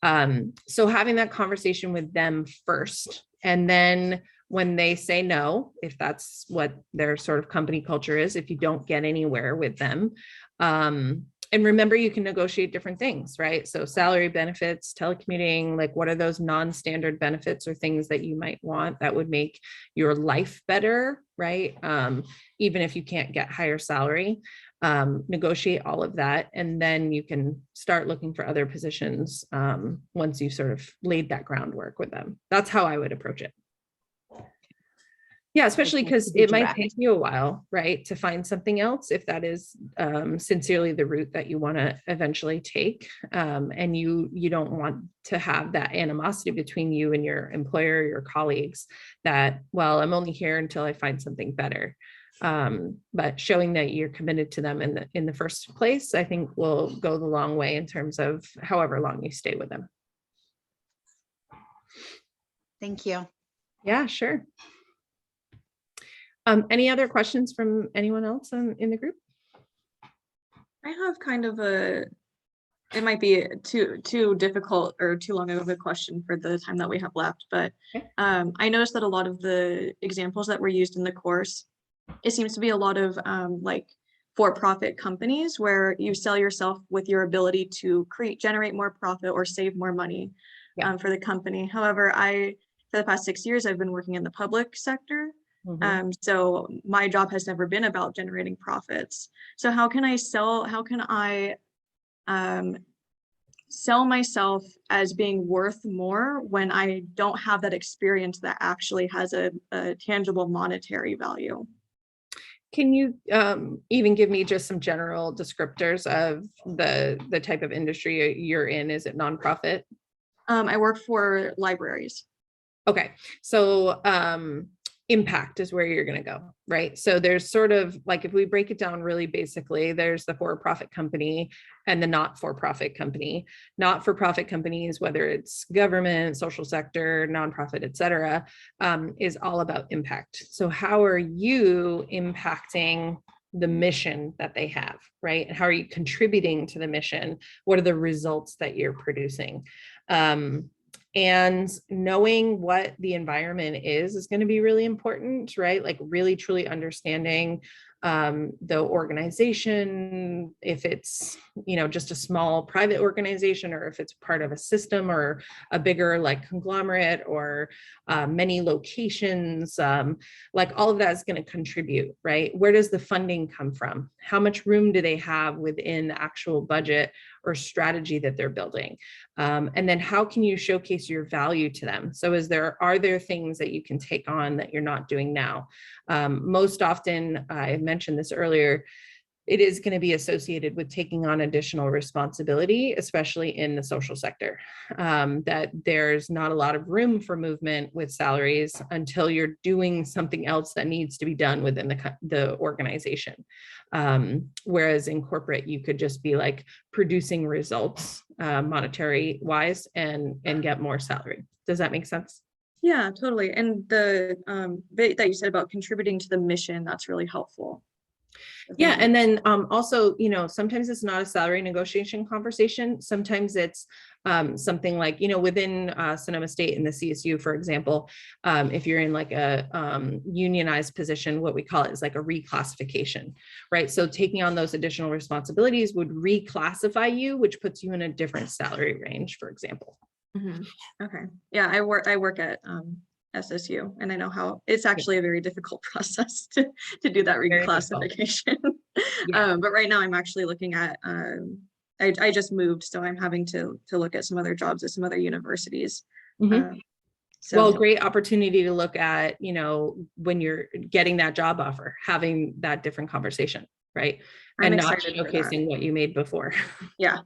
So having that conversation with them first, and then when they say no, if that's what their sort of company culture is, if you don't get anywhere with them, and remember, you can negotiate different things, right? So salary, benefits, telecommuting, like what are those non-standard benefits or things that you might want that would make your life better, right? Even if you can't get higher salary, negotiate all of that. And then you can start looking for other positions once you've sort of laid that groundwork with them. That's how I would approach it. Yeah, especially because it might take you a while, right, to find something else if that is sincerely the route that you want to eventually take. And you don't want to have that animosity between you and your employer, your colleagues, that, well, I'm only here until I find something better. But showing that you're committed to them in the first place, I think will go the long way in terms of however long you stay with them. Thank you. Yeah, sure. Any other questions from anyone else in the group? I have kind of it might be too difficult or too long of a question for the time that we have left, but I noticed that a lot of the examples that were used in the course, it seems to be a lot of like for-profit companies where you sell yourself with your ability to generate more profit or save more money for the company. However, for the past 6 years, I've been working in the public sector. So my job has never been about generating profits. So how can I sell myself as being worth more when I don't have that experience that actually has a tangible monetary value? Can you even give me just some general descriptors of the type of industry you're in? Is it nonprofit? I work for libraries. Okay, so impact is where you're going to go, right? So there's sort of like, if we break it down really basically, there's the for-profit company and the not-for-profit company. Not-for-profit companies, whether it's government, social sector, nonprofit, et cetera, is all about impact. So how are you impacting the mission that they have, right? And how are you contributing to the mission? What are the results that you're producing? And knowing what the environment is going to be really important, right? Like really truly understanding the organization, if it's, just a small private organization, or if it's part of a system or a bigger like conglomerate, or many locations, like all of that is going to contribute, right? Where does the funding come from? How much room do they have within the actual budget or strategy that they're building? And then how can you showcase your value to them? So are there things that you can take on that you're not doing now? Most often, I mentioned this earlier, it is going to be associated with taking on additional responsibility, especially in the social sector, that there's not a lot of room for movement with salaries until you're doing something else that needs to be done within the organization. Whereas in corporate, you could just be like producing results monetary wise and get more salary. Does that make sense? Yeah, totally. And the bit that you said about contributing to the mission, that's really helpful. Yeah. And then also, sometimes it's not a salary negotiation conversation. Sometimes it's something like, within Sonoma State in the CSU, for example, if you're in like a unionized position, what we call it is like a reclassification, right? So taking on those additional responsibilities would reclassify you, which puts you in a different salary range, for example. Okay. Yeah, I work at SSU, and I know how it's actually a very difficult process to do that reclassification. But right now I'm actually looking at I just moved, so I'm having to look at some other jobs at some other universities. Well, great opportunity to look at, when you're getting that job offer, having that different conversation, right? And not showcasing what you made before. Yeah.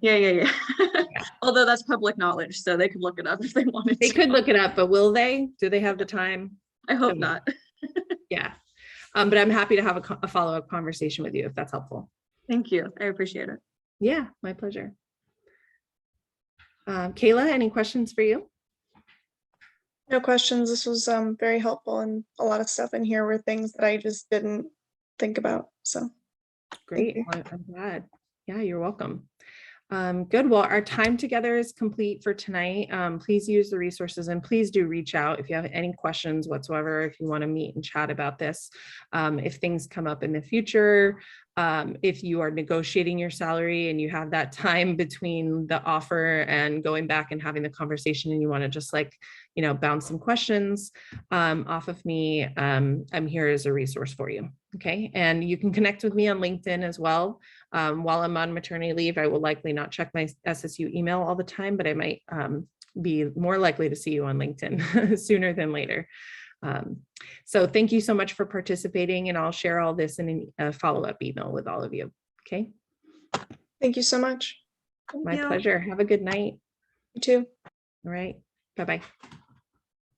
Although that's public knowledge, so they could look it up if they wanted to. They could look it up, but will they? Do they have the time? I hope not. Yeah. But I'm happy to have a follow-up conversation with you if that's helpful. Thank you. I appreciate it. Yeah, my pleasure. Kayla, any questions for you? No questions. This was very helpful, and a lot of stuff in here were things that I just didn't think about. So great. I'm glad. Yeah, you're welcome. Good. Well, our time together is complete for tonight. Please use the resources and please do reach out if you have any questions whatsoever, if you want to meet and chat about this. If things come up in the future, if you are negotiating your salary and you have that time between the offer and going back and having the conversation and you want to just like, bounce some questions off of me, I'm here as a resource for you. Okay. And you can connect with me on LinkedIn as well. While I'm on maternity leave, I will likely not check my SSU email all the time, but I might be more likely to see you on LinkedIn sooner than later. So thank you so much for participating, and I'll share all this in a follow-up email with all of you. Okay. Thank you so much. My pleasure. Have a good night. You too. All right. Bye-bye.